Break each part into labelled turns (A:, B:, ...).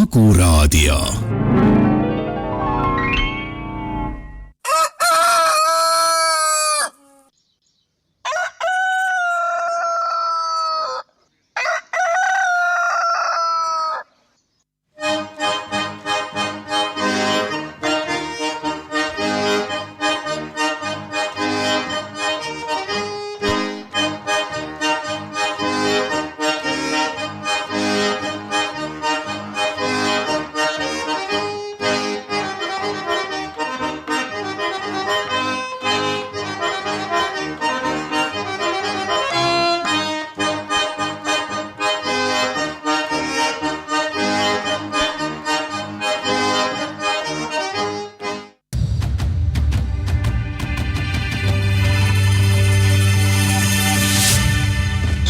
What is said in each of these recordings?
A: Kuku Raadio.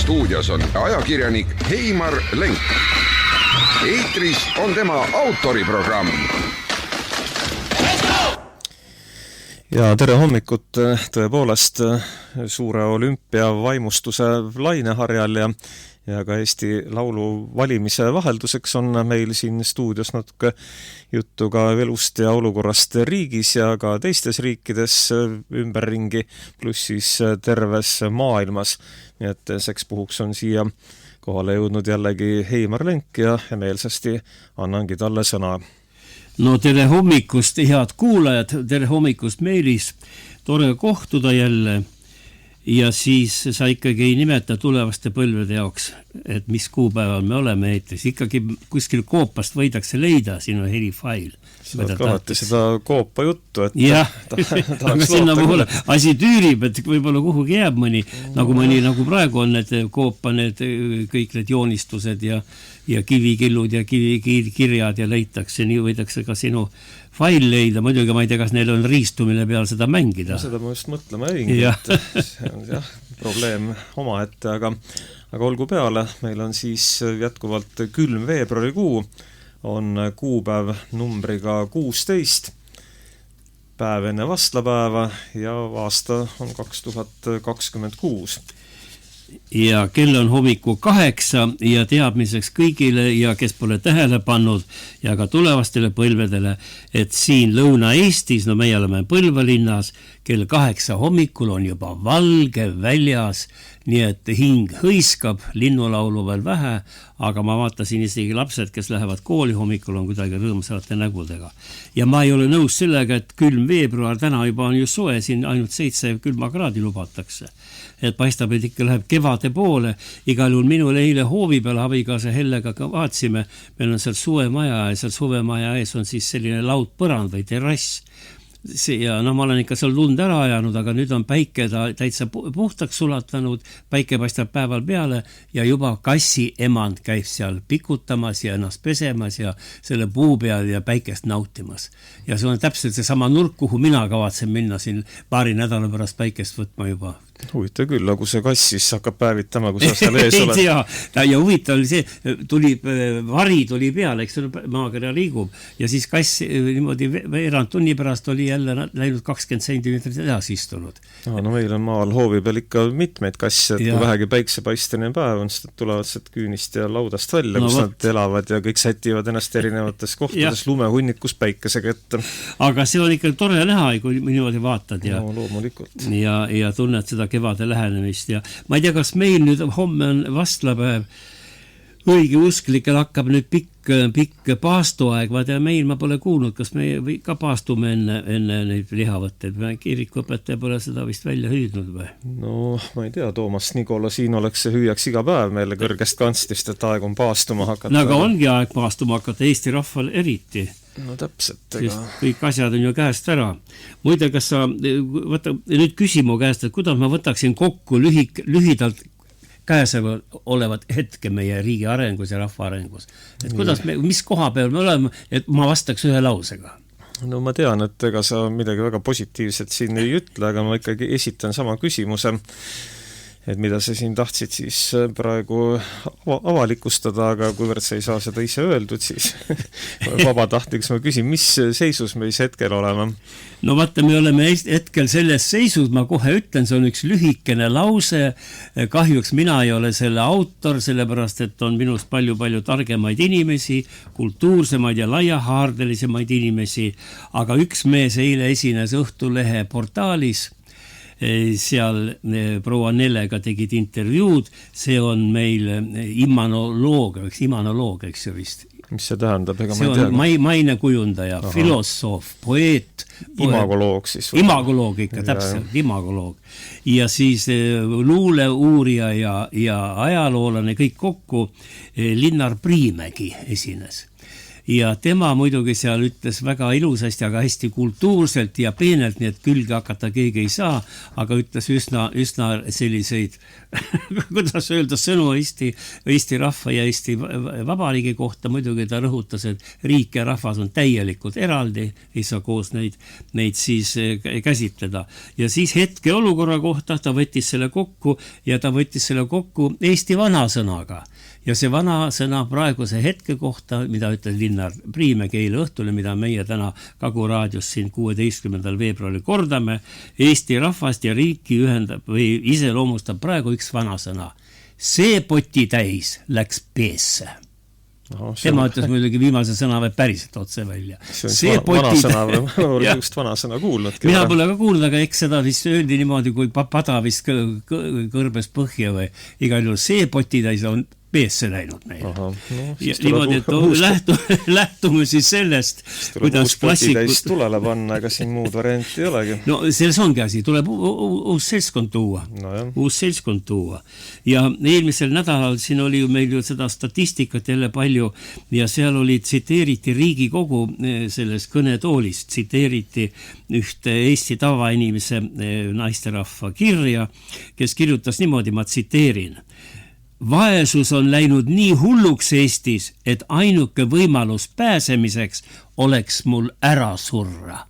B: Stuudios on ajakirjanik Heimar Lenk. Eetris on tema autoriprogramm.
C: Ja tere hommikut tõepoolest suure olümpia vaimustuse laineharjal ja ka Eesti Laulu valimise vahelduseks on meil siin stuudios natuke juttu ka elust ja olukorrast riigis ja ka teistes riikides ümberringi, pluss siis terves maailmas. Nii et seks puhuks on siia kohale jõudnud jällegi Heimar Lenk ja meelsasti annangi talle sõna.
D: No tere hommikust, head kuulajad, tere hommikust Meelis, tore kohtuda jälle ja siis sa ikkagi ei nimeta tulevaste põlvede jaoks, et mis kuupäeval me oleme eetris. Ikkagi kuskil koopast võidakse leida sinu helifail.
C: Sa oled kahati seda koopa juttu, et
D: jah, aga sinna puhul asi tüürib, et võib-olla kuhugi jääb mõni, nagu praegu on need koopa, kõik need joonistused ja kivikillud ja kivikirjad ja leitakse, nii võidakse ka sinu fail leida, muidugi ma ei tea, kas neil on riistu, mille peal seda mängida.
C: Seda ma just mõtlema jäingi, et see on probleem oma ette, aga olgu peale, meil on siis jätkuvalt külm veebruarikuu, on kuupäev numbriga 16, päev enne vastlapäeva ja aasta on 2026.
D: Ja kell on hommiku 8 ja teadmiseks kõigile ja kes pole tähele pannud ja ka tulevastele põlvedele, et siin Lõuna-Eestis, no meie oleme Põlva linnas, kell 8 hommikul on juba valge väljas, nii et hing hõiskab, linnulaulu veel vähe, aga ma vaatasin isegi lapsed, kes lähevad kooli hommikul, on kuidagi rõõmsate nägudega. Ja ma ei ole nõus sellega, et külm veebruar, täna juba on ju soe, siin ainult 7 külmakraadi lubatakse. Et paistab, et ikka läheb kevade poole. Igal juhul minul eile hoovi peal abikaasa Hellega vaatsime, meil on seal suvemaja ja seal suvemaja ees on siis selline laudpõrand või terrass. Ja ma olen ikka seal lund ära ajanud, aga nüüd on päike täitsa puhtaks sulatanud, päike paistab päeval peale ja juba kassi emand käib seal pikutamas ja ennast pesemas ja selle puu peal ja päikest nautimas. Ja see on täpselt see sama nurk, kuhu mina kavatsen minna siin paari nädala pärast päikest võtma juba.
C: Huvitav küll, aga see kass siis hakkab päevitama, kui sa seal ees oled.
D: Ja huvitav oli see, vari tuli peale, eks see maakera liigub ja siis kass niimoodi veerand tunni pärast oli jälle läinud 20 sentimeetrit edasi istunud.
C: No meil on maal hoovi peal ikka mitmeid kasse, et kui vähegi päiksepaistene päev on, siis tulevad sealt küünist ja laudast välja, kus nad elavad ja kõik sätivad ennast erinevates kohtades lumehunnikus päikesega ette. Aga see on ikka tore näha, kui niimoodi vaatad ja, loomulikult.
D: Ja tunned seda kevade lähenemist ja ma ei tea, kas meil nüüd homme on vastlapäev õige usklikel hakkab nüüd pikk paastuaeg, vaata meil ma pole kuulnud, kas me ka paastume enne neid lihavõtteid, kirikuõpetaja pole seda vist välja hüüdnud või?
C: No ma ei tea, Toomas Nikola siin oleks see hüüaks iga päev meile kõrgest kanstist, et aeg on paastuma hakata.
D: No aga ongi aeg paastuma hakata, Eesti rahval eriti.
C: No täpselt,
D: kõik asjad on ju käest ära. Muide, kas sa nüüd küsimu käest, et kuidas ma võtaksin kokku lühidalt käesolevad olevat hetke meie riigi arengus ja rahva arengus. Et kuidas mis koha peal me oleme, et ma vastaks ühe lausega?
C: No ma tean, et ega sa midagi väga positiivset siin ei ütle, aga ma ikkagi esitan sama küsimuse. et mida sa siin tahtsid siis praegu avalikustada, aga kuivõrd sa ei saa seda ise öeldud, siis vabatahtliks ma küsin, mis seisus me siis hetkel oleme?
D: No vaata, me oleme hetkel selles seisus, ma kohe ütlen, see on üks lühikene lause, kahjuks mina ei ole selle autor, sellepärast et on minust palju-palju targemaid inimesi, kultuursemaid ja laiahaardelisemaid inimesi, aga üks mees eile esines Õhtulehe portaalis, seal proua Nellega tegid intervjuud, see on meil imanoloog, eks ju vist.
C: Mis see tähendab? Ega
D: see on mainekujundaja, filosoof, poeet.
C: Imagoloog siis.
D: Imagoloog ikka, täpselt, imagoloog. Ja siis luuleuurija ja ajaloolane kõik kokku Linnar Priimägi esines. Ja tema muidugi seal ütles väga ilusasti, aga hästi kultuurselt ja peenelt, nii et külge hakata keegi ei saa, aga ütles üsna selliseid, kuidas öelda, sõnu Eesti rahva ja Eesti vabariigi kohta. Muidugi ta rõhutas, et riik ja rahvas on täielikult eraldi, ei saa koos neid siis käsitleda. Ja siis hetke olukorra kohta ta võttis selle kokku ja ta võttis selle kokku Eesti vanasõnaga. Ja see vana sõna praeguse hetke kohta, mida ütles Linnar Priimägi eile õhtule, mida meie täna Kagu raadios siin 16. veebruaril kordame, Eesti rahvast ja riiki ühendab või iseloomustab praegu üks vana sõna. See poti täis läks peesse. Tema ütles muidugi viimase sõna või päriselt otse välja.
C: See vanasõna või just vanasõna kuulnud.
D: Mina pole ka kuulnud, aga eks seda vist öeldi niimoodi, kui pada vist kõrbes põhja või igal juhul see poti täis on peesse läinud meil. Niimoodi, et lähtume siis sellest, kuidas klassikud...
C: tulele panna, ega siin muud varianti ei olegi.
D: No selles ongi asi, tuleb uus seltskond tuua. Uus seltskond tuua. Ja eelmisel nädalal siin oli ju meil ju seda statistikat jälle palju ja seal oli, tsiteeriti Riigikogu selles kõnetoolist, tsiteeriti ühte Eesti tavainimese naisterahva kirja, kes kirjutas niimoodi, ma tsiteerin. Vaesus on läinud nii hulluks Eestis, et ainuke võimalus pääsemiseks oleks mul ära surra.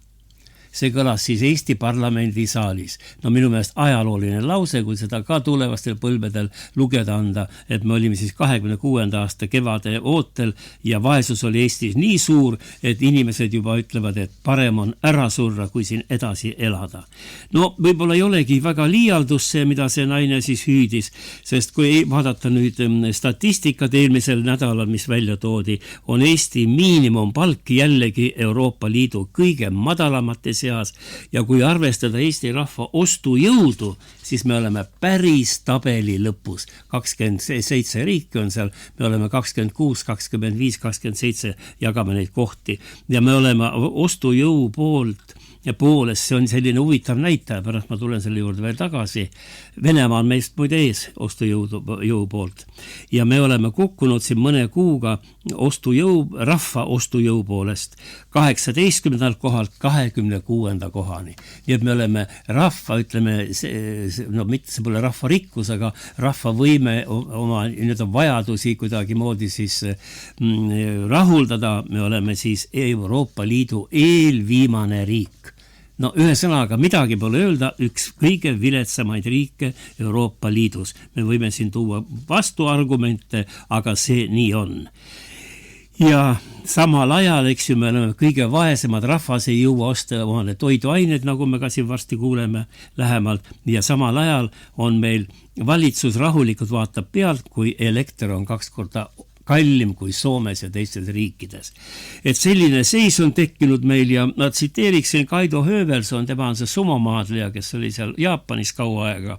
D: See kõlas siis Eesti parlamendi saalis. No minu meelest ajalooline lause, kui seda ka tulevastel põlvedel lugeda anda, et me olime siis 26. aasta kevade ootel ja vaesus oli Eestis nii suur, et inimesed juba ütlevad, et parem on ära surra, kui siin edasi elada. No võib-olla ei olegi väga liialdus see, mida see naine siis hüüdis, sest kui vaadata nüüd statistikat eelmisel nädalal, mis välja toodi, on Eesti miinimumpalk jällegi Euroopa Liidu kõige madalamate seas ja kui arvestada Eesti rahva ostujõudu, siis me oleme päris tabeli lõpus. 27 riiki on seal, me oleme 26, 25, 27, jagame neid kohti ja me oleme ostujõu poolt ja poolest, see on selline huvitav näitaja, pärast ma tulen selle juurde veel tagasi. Venemaa on meist muide ees ostujõu poolt ja me oleme kukkunud siin mõne kuuga rahva ostujõu poolest 18. kohalt 26. kohani. Nii et me oleme rahva, ütleme, no mitte see pole rahva rikkus, aga rahva võime oma vajadusi kuidagi moodi siis rahuldada, me oleme siis Euroopa Liidu eelviimane riik. No ühesõnaga midagi pole öelda, üks kõige viletsamaid riike Euroopa Liidus. Me võime siin tuua vastuargumente, aga see nii on. Ja samal ajal, eks ju, me oleme kõige vaesemad, rahvas ei jõua osta omale toiduained, nagu me ka siin varsti kuuleme lähemalt, ja samal ajal on meil valitsus rahulikult vaatab pealt, kui elekter on 2 korda kallim kui Soomes ja teistes riikides. Et selline seis on tekkinud meil ja ma tsiteeriksin Kaido Höövelson, tema on see sumomaadleja, kes oli seal Jaapanis kaua aega.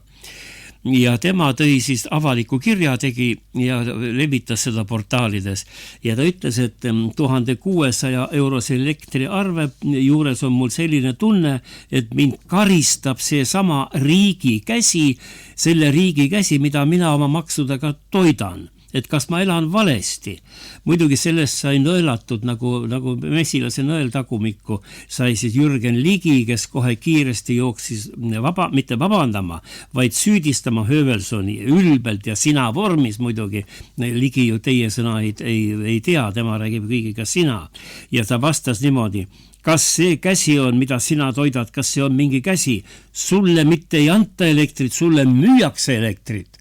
D: Ja tema tõi siis avaliku kirja tegi ja levitas seda portaalides. Ja ta ütles, et 1600 eurose elektriarve juures on mul selline tunne, et mind karistab see sama riigi käsi, selle riigi käsi, mida mina oma maksudega toidan. et kas ma elan valesti. Muidugi sellest sai nõelatud nagu mesilase nõel tagumikku, sai siis Jürgen Ligi, kes kohe kiiresti jooksis mitte vabandama, vaid süüdistama Höövelsoni ülbelt ja sina vormis muidugi. Ligi ju teie sõna ei tea, tema räägib kõigiga sina. Ja ta vastas niimoodi: kas see käsi on, mida sina toidad, kas see on mingi käsi? Sulle mitte ei anta elektrit, sulle müüakse elektrit.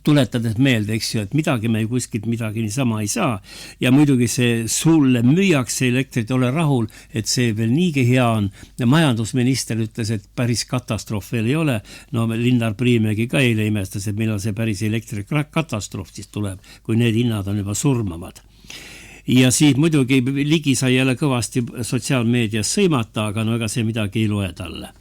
D: Tuletades meelde, eks ju, et midagi me kuskilt midagi niisama ei saa. Ja muidugi see sulle müüakse elektrit, ole rahul, et see veel niigi hea on. Ja majandusminister ütles, et päris katastroof veel ei ole. No Linnar Priimägi ka eile imestas, et millal see päris elektrikatastroof siis tuleb, kui need hinnad on juba surmavad. Ja siis muidugi Ligi sai jälle kõvasti sotsiaalmeedias sõimata, aga no ega see midagi ei loe talle.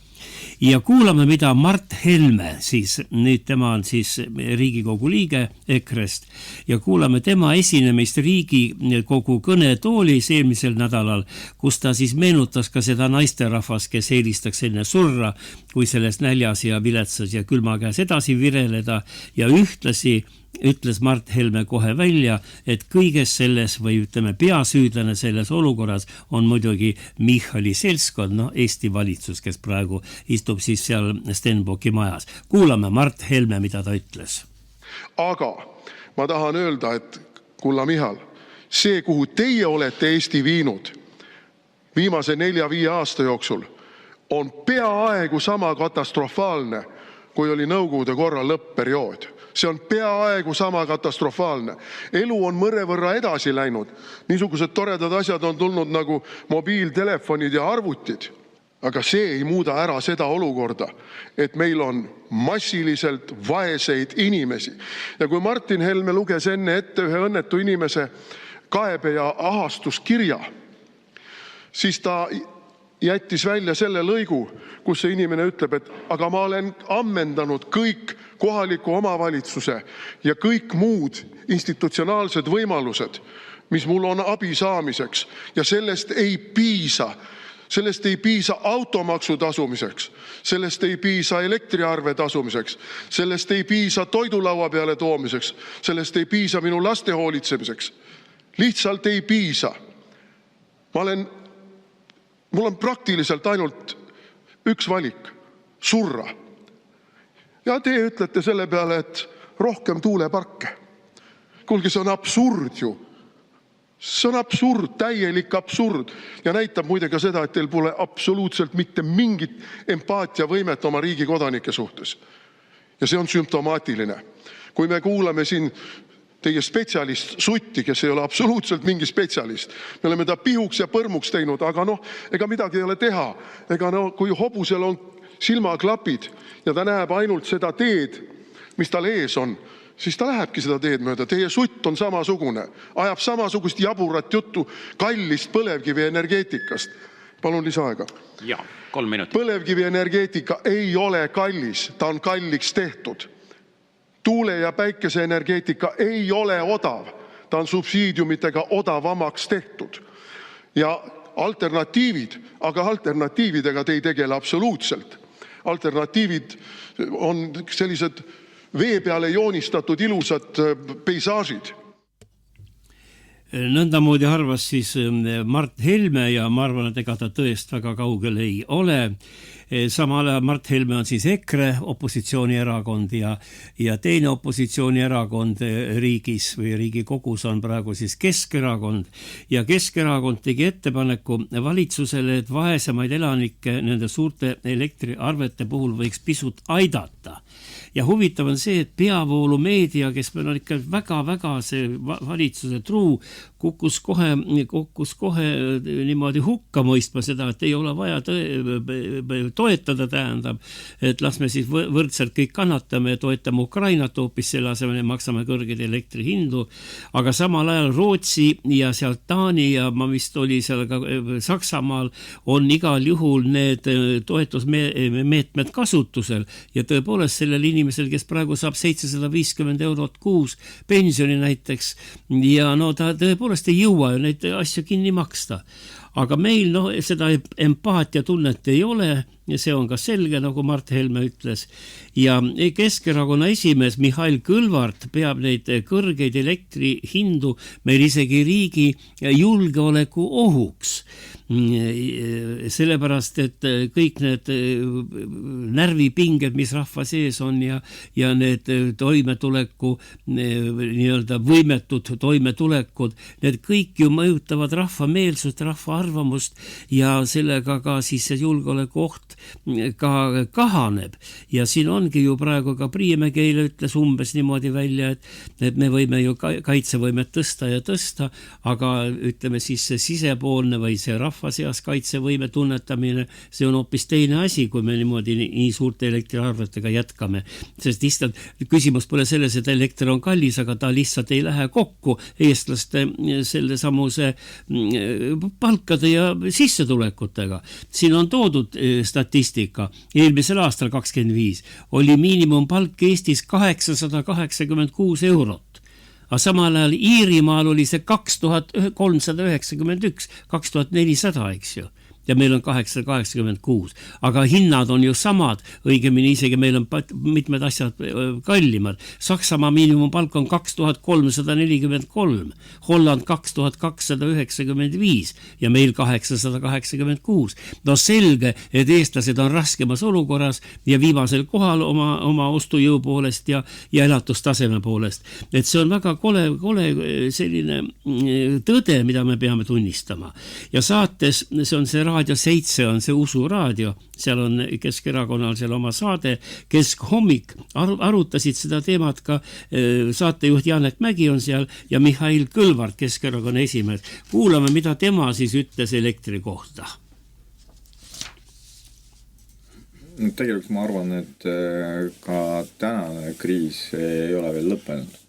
D: Ja kuulame, mida Mart Helme, siis nüüd tema on siis Riigikogu liige EKRE-st, ja kuulame tema esinemist Riigikogu kõnetoolis eelmisel nädalal, kus ta siis meenutas ka seda naisterahvas, kes eelistaks enne surra, kui selles näljas ja viletsas ja külma käes edasi vireleda, ja ühtlasi ütles Mart Helme kohe välja, et kõiges selles või ütleme peasüüdlane selles olukorras on muidugi Michali seltskond, Eesti valitsus, kes praegu istub siis seal Stenbocki majas. Kuulame Mart Helme, mida ta ütles.
A: Aga ma tahan öelda, et kulla Michal, see, kuhu teie olete Eesti viinud viimase 4-5 aasta jooksul, on peaaegu sama katastrofaalne, kui oli Nõukogude korra lõppperiood. See on peaaegu sama katastrofaalne. Elu on mõrevõrra edasi läinud. Niisugused toredad asjad on tulnud nagu mobiiltelefonid ja arvutid. Aga see ei muuda ära seda olukorda, et meil on massiliselt vaeseid inimesi. Ja kui Martin Helme luges enne ette ühe õnnetu inimese kaebe- ja ahastuskirja, siis ta jättis välja selle lõigu, kus see inimene ütleb, et aga ma olen ammendanud kõik kohaliku omavalitsuse ja kõik muud institutsionaalsed võimalused, mis mul on abi saamiseks, ja sellest ei piisa. Sellest ei piisa automaksu tasumiseks, sellest ei piisa elektriarve tasumiseks, sellest ei piisa toidulaua peale toomiseks, sellest ei piisa minu laste hoolitsemiseks. Lihtsalt ei piisa. Mul on praktiliselt ainult üks valik: surra. Ja te ütlete selle peale, et rohkem tuuleparke. Kuulge, see on absurd ju. See on absurd, täielik absurd. Ja näitab muide ka seda, et teil pole absoluutselt mitte mingit empaatiavõimet oma riigi kodanike suhtes. Ja see on sümptomaatiline. Kui me kuulame siin teie spetsialist Sutti, kes ei ole absoluutselt mingi spetsialist. Me oleme ta pihuks ja põrmuks teinud, aga ega midagi ei ole teha. Kui hobusel on silmaklapid ja ta näeb ainult seda teed, mis tal ees on, siis ta lähebki seda teed mööda. Teie Sutt on samasugune, ajab samasugust jaburat juttu kallist põlevkivienergeetikast. Palun lisaaega.
E: Ja, 3 minutit.
A: Põlevkivienergeetika ei ole kallis, ta on kalliks tehtud. Tuule- ja päikeseenergeetika ei ole odav, ta on subsiidiumitega odavamaks tehtud. Ja aga alternatiividega te ei tegele absoluutselt. Alternatiivid on sellised vee peale joonistatud ilusad peisaažid.
D: Nõndamoodi arvas siis Mart Helme ja ma arvan, et ega ta tõest väga kaugel ei ole. Samal ajal Mart Helme on siis EKRE opositsioonierakond ja teine opositsioonierakond riigis või Riigikogus on praegu siis Keskerakond. Ja Keskerakond tegi ettepaneku valitsusele, et vaesemaid elanikke nende suurte elektriarvete puhul võiks pisut aidata. Ja huvitav on see, et peavoolumeedia, kes meil on ikka väga-väga see valitsuse truu, kukkus kohe niimoodi hukka mõistma seda, et ei ole vaja toetada, tähendab, et las me siis võrdselt kõik kannatame ja toetame Ukrainat hoopis selle asemel ja maksame kõrgeid elektrihindu, aga samal ajal Rootsi ja sealt Taani ja ma vist oli seal ka Saksamaal on igal juhul need toetusmeetmed kasutusel ja tõepoolest sellel inimesel, kes praegu saab 750 eurot kuus pensioni näiteks ja no ta tõepoolest ei jõua ju neid asju kinni maksta. aga meil seda empaatiatunnet ei ole ja see on ka selge, nagu Mart Helme ütles. Ja Keskerakonna esimees Mihhail Kõlvart peab neid kõrgeid elektrihindu meil isegi riigi julgeoleku ohuks. Sellepärast, et kõik need närvipinged, mis rahva sees on ja need toimetuleku, nii-öelda võimetud toimetulekud, need kõik ju mõjutavad rahva meelsust, rahva arvamust ja sellega ka siis see julgeoleku oht ka kahaneb. Ja siin ongi ju praegu ka Priimägi eile ütles umbes niimoodi välja, et me võime ju kaitsevõimet tõsta ja tõsta, aga ütleme siis see sisepoolne või see rahva seas kaitsevõime tunnetamine, see on hoopis teine asi, kui me niimoodi nii suurte elektriarvetega jätkame. Sest lihtsalt küsimus pole selles, et elekter on kallis, aga ta lihtsalt ei lähe kokku eestlaste selle samuse palkade ja sissetulekutega. Siin on toodud statistika. Eelmisel aastal 25 oli miinimumpalk Eestis 886 eurot. Aga samal ajal Iirimaal oli see 2391, 2400, eks ju. Ja meil on 886. Aga hinnad on ju samad, õigemini isegi meil on mitmed asjad kallimad. Saksamaa miinimumpalk on 2343, Holland 2295 ja meil 886. No selge, et eestlased on raskemas olukorras ja viimasel kohal oma ostujõu poolest ja elatustaseme poolest. Et see on väga kole selline tõde, mida me peame tunnistama. Ja saates, see on see Raadio 7 on see usuraadio, seal on Keskerakonnal seal oma saade Keskhommik, arutasid seda teemat ka saatejuht Janek Mägi on seal ja Mihhail Kõlvart, Keskerakonna esimees. Kuulame, mida tema siis ütles elektri kohta.
E: Tegelikult ma arvan, et ka tänane kriis ei ole veel lõppenud.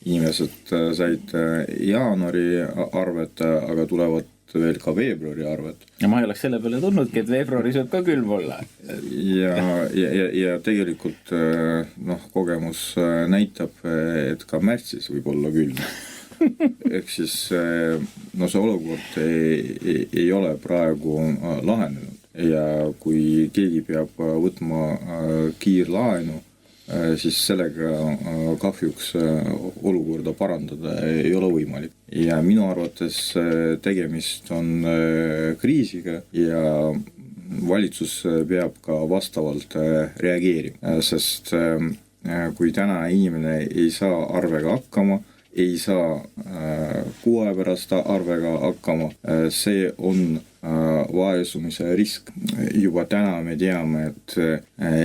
E: Inimesed said jaanuari arvet, aga tulevad veel ka veebruari arvet.
F: Ja ma ei oleks selle peale tulnudki, et veebruaris võib ka külm olla.
E: Ja tegelikult kogemus näitab, et ka märtsis võib olla külm. Ehk siis see olukord ei ole praegu lahenenud. Ja kui keegi peab võtma kiirlaenu, siis sellega kahjuks olukorda parandada ei ole võimalik. Ja minu arvates tegemist on kriisiga ja valitsus peab ka vastavalt reageerima, sest kui täna inimene ei saa arvega hakkama, ei saa 6 aja pärast arvega hakkama, see on vaesumise risk. Juba täna me teame, et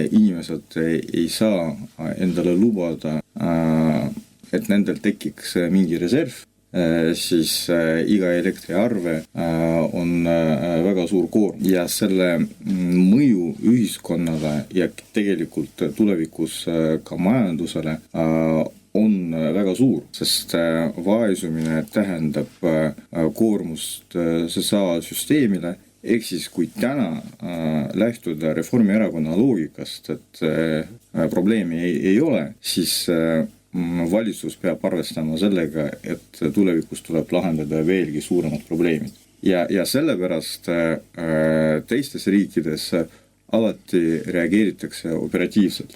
E: inimesed ei saa endale lubada, et nendel tekiks mingi reserv, siis iga elektriarve on väga suur koorm ja selle mõju ühiskonnale ja tegelikult tulevikus ka majandusele on väga suur, sest vaesumine tähendab koormust sotsiaalsüsteemile, ehk siis kui täna lähtuda Reformierakonna loogikast, et probleemi ei ole, siis valitsus peab arvestama sellega, et tulevikus tuleb lahendada veelgi suuremad probleemid. Ja sellepärast teistes riikides alati reageeritakse operatiivselt.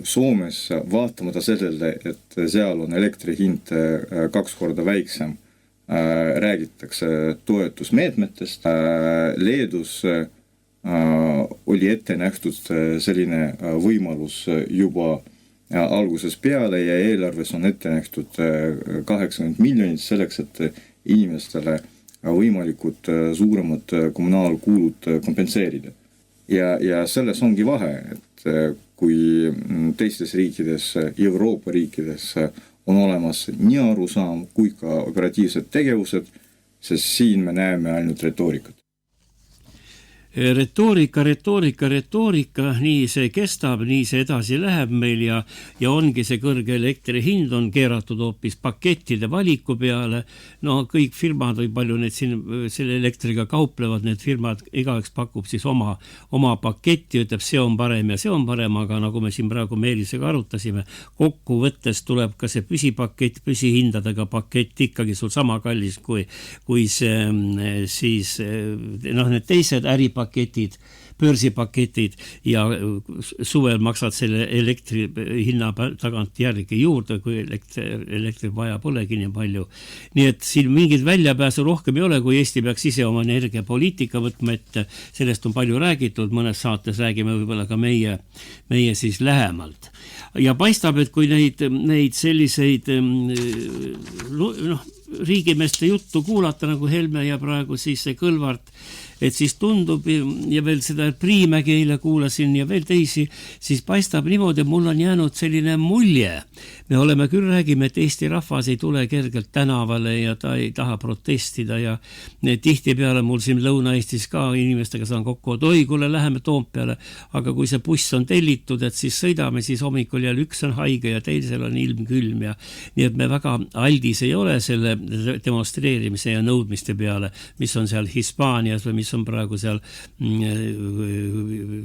E: Soomes vaatamata sellele, et seal on elektri hind 2 korda väiksem, räägitakse toetusmeetmetest. Leedus oli ette nähtud selline võimalus juba alguses peale ja eelarves on ette nähtud 80 miljonit selleks, et inimestele võimalikud suuremad kommunaalkulud kompenseerida. Ja selles ongi vahe, et kui teistes riikides, Euroopa riikides on olemas nii arusaam kui ka operatiivsed tegevused, sest siin me näeme ainult retoorikat.
D: retoorika, nii see kestab, nii see edasi läheb meil ja ongi see kõrge elektri hind on keeratud hoopis pakettide valiku peale. No kõik firmad või palju need siin selle elektriga kauplevad, need firmad igaüks pakub siis oma paketti, ütleb see on parem ja see on parem, aga nagu me siin praegu Meelisega arutasime, kokkuvõttes tuleb ka see püsipakett, püsihindadega pakett ikkagi sul sama kallis kui see siis need teised äripaketid, börsipaketid ja suvel maksad selle elektri hinna tagant järgi juurde, kui elektri vaja polegi nii palju. Nii et siin mingid väljapääsu rohkem ei ole, kui Eesti peaks ise oma energiapoliitika võtma ette. Sellest on palju räägitud, mõnes saates räägime võib-olla ka meie siis lähemalt. Ja paistab, et kui neid selliseid riigimeeste juttu kuulata nagu Helme ja praegu siis see Kõlvart, et siis tundub ja veel seda Priimägi eile kuulasin ja veel teisi, siis paistab niimoodi, mul on jäänud selline mulje. Me oleme küll räägime, et Eesti rahvas ei tule kergelt tänavale ja ta ei taha protestida ja tihtipeale mul siin Lõuna-Eestis ka inimestega saan kokku, et oi, kuule, läheme Toompeale, aga kui see buss on tellitud, et siis sõidame, siis hommikul jälle üks on haige ja teisel on ilm külm ja nii et me väga aldis ei ole selle demonstreerimise ja nõudmiste peale, mis on seal Hispaanias või mis on praegu seal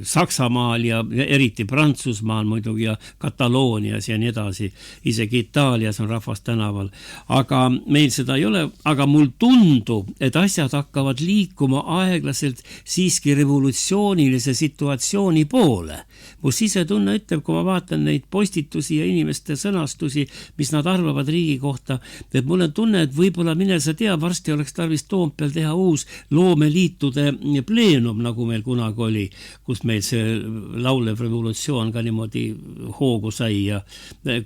D: Saksamaal ja eriti Prantsusmaal muidugi ja Kataloonias ja nii edasi. Isegi Itaalias on rahvas tänaval. Aga meil seda ei ole, aga mul tundub, et asjad hakkavad liikuma aeglaselt siiski revolutsioonilise situatsiooni poole. Mu sisetunne ütleb, kui ma vaatan neid postitusi ja inimeste sõnastusi, mis nad arvavad riigi kohta, et mul on tunne, et võib-olla mine sa tea, varsti oleks tarvis Toompeal teha uus loomeliitude pleenum, nagu meil kunagi oli, kus meil see laulev revolutsioon ka niimoodi hoogu sai ja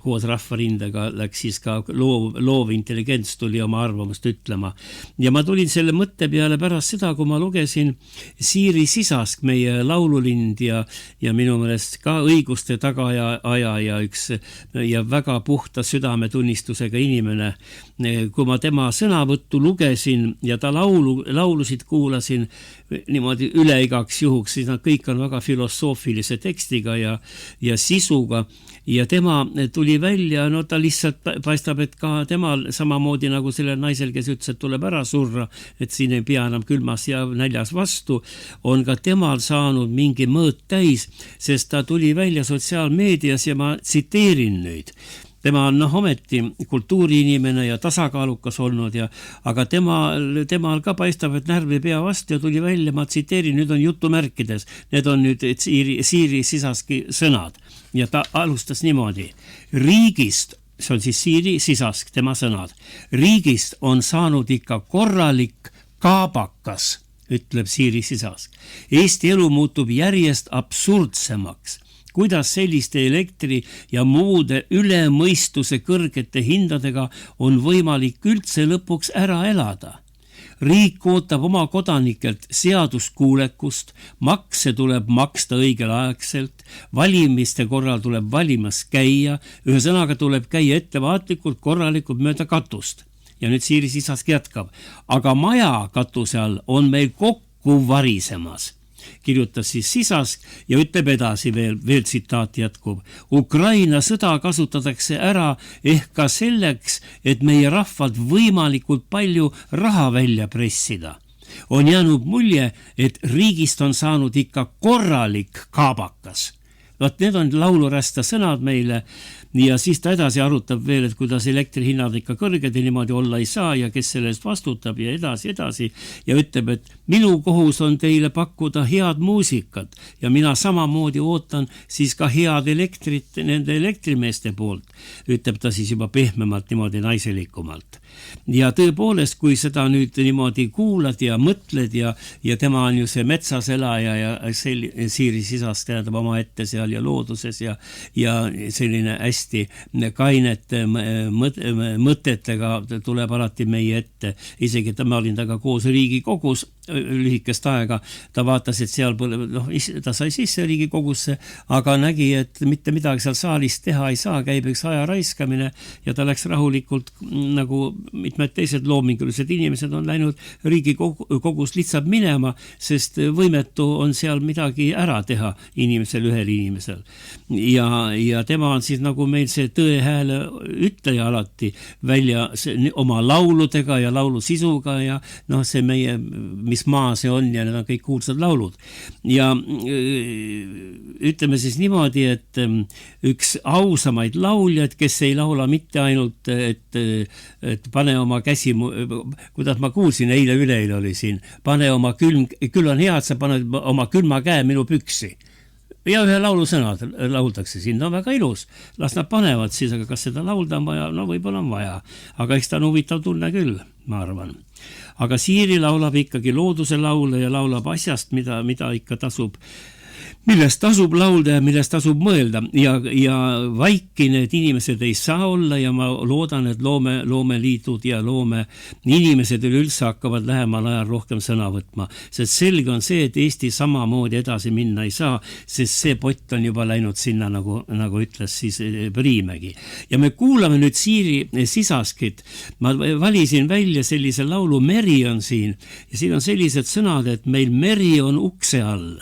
D: koos rahvarindega läks siis ka loov intelligents tuli oma arvamust ütlema. Ja ma tulin selle mõtte peale pärast seda, kui ma lugesin Siiri Sisask, meie laululind ja minu meelest ka õiguste tagaaja ja üks ja väga puhta südametunnistusega inimene. Kui ma tema sõnavõttu lugesin ja ta laulusid kuulasin niimoodi üle igaks juhuks, siis nad kõik on väga filosoofilise tekstiga ja sisuga ja tema tuli välja, no ta lihtsalt paistab, et ka temal samamoodi nagu sellel naisel, kes ütles, et tuleb ära surra, et siin ei pea enam külmas ja näljas vastu, on ka temal saanud mingi mõõt täis, sest ta tuli välja sotsiaalmeedias ja ma tsiteerin nüüd. Tema on ometi kultuuriinimene ja tasakaalukas olnud aga temal ka paistab, et närv ei pea vastu ja tuli välja, ma tsiteerin, nüüd on jutumärkides, need on nüüd Siiri Sisaski sõnad ja ta alustas niimoodi. Riigist, see on siis Siiri Sisask, tema sõnad, riigist on saanud ikka korralik kaabakas, ütleb Siiri Sisask. Eesti elu muutub järjest absurdsemaks. Kuidas selliste elektri ja muude ülemõistuse kõrgete hindadega on võimalik üldse lõpuks ära elada. Riik ootab oma kodanikelt seaduskuulekust, makse tuleb maksta õigel aegselt, valimiste korral tuleb valimas käia, ühesõnaga tuleb käia ettevaatlikult korralikult mööda katust. Ja nüüd Siiri Sisask jätkab, aga maja katuse all on meil kokku varisemas. Kirjutas siis Sisask ja ütleb edasi veel tsitaat jätkub. Ukraina sõda kasutatakse ära ehk ka selleks, et meie rahvalt võimalikult palju raha välja pressida. On jäänud mulje, et riigist on saanud ikka korralik kaabakas. Vaat need on laulurästa sõnad meile ja siis ta edasi arutab veel, et kuidas elektrihinnad ikka kõrged ja niimoodi olla ei saa ja kes sellest vastutab ja edasi ja ütleb, et minu kohus on teile pakkuda head muusikat ja mina samamoodi ootan siis ka head elektrit nende elektrimeeste poolt, ütleb ta siis juba pehmemalt niimoodi naiselikumalt. Ja tõepoolest, kui seda nüüd niimoodi kuulad ja mõtled ja tema on ju see metsaselaja ja Siiri Sisask tähendab oma ette seal ja looduses ja selline hästi kainete mõtetega tuleb alati meie ette. Isegi ma olin taga koos Riigikogus lühikest aega, ta vaatas, et seal ta sai sisse Riigikogusse, aga nägi, et mitte midagi seal saalis teha ei saa, käib üks aja raiskamine ja ta läks rahulikult, nagu mitmed teised loomingulised inimesed on läinud Riigikogus lihtsalt minema, sest võimetu on seal midagi ära teha ühel inimesel. Ja tema on siis nagu meil see tõehääle ütleja alati välja oma lauludega ja laulu sisuga ja see meie, mis maa see on ja need on kõik kuulsad laulud. Ja ütleme siis niimoodi, et üks ausamaid lauljad, kes ei laula mitte ainult, et pane oma käsi, kuidas ma kuulsin, üleeile oli siin, pane oma küll on hea, et sa paned oma külma käe minu püksi. Ja ühe laulu sõnad lauldakse siin, väga ilus. Las nad panevad siis, aga kas seda laulda on vaja? Võib-olla on vaja. Aga eks ta on huvitav tunne küll, ma arvan. Aga Siiri laulab ikkagi looduse laule ja laulab asjast, mida ikka tasub, millest tasub laulda ja millest tasub mõelda ja vaiki need inimesed ei saa olla ja ma loodan, et loomeliidud ja inimesed üleüldse hakkavad lähemal ajal rohkem sõna võtma, sest selge on see, et Eesti samamoodi edasi minna ei saa, sest see pott on juba läinud sinna, nagu ütles siis Priimägi. Ja me kuulame nüüd Siiri Sisaskit. Ma valisin välja sellise laulu Meri on siin ja siin on sellised sõnad, et meil meri on ukse all.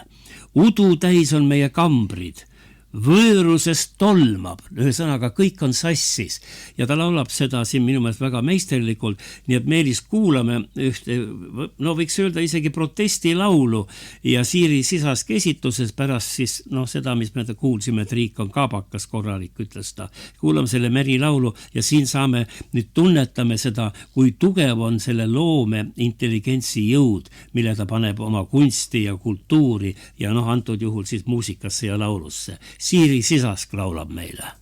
D: Udu täis on meie kambrid, võõrusest tolmab, ühesõnaga kõik on sassis ja ta laulab seda siin minu meelest väga meisterlikult, nii et Meelis kuulame ühte, võiks öelda isegi protestilaulu ja Siiri Sisask esituses pärast siis seda, mis me kuulsime, et riik on kaabakas korralik, ütles ta. Kuulame selle Meri laulu ja siin saame, nüüd tunnetame seda, kui tugev on selle loome intelligentsi jõud, mille ta paneb oma kunsti ja kultuuri ja antud juhul siis muusikasse ja laulusse. Siiri Sisask laulab meile.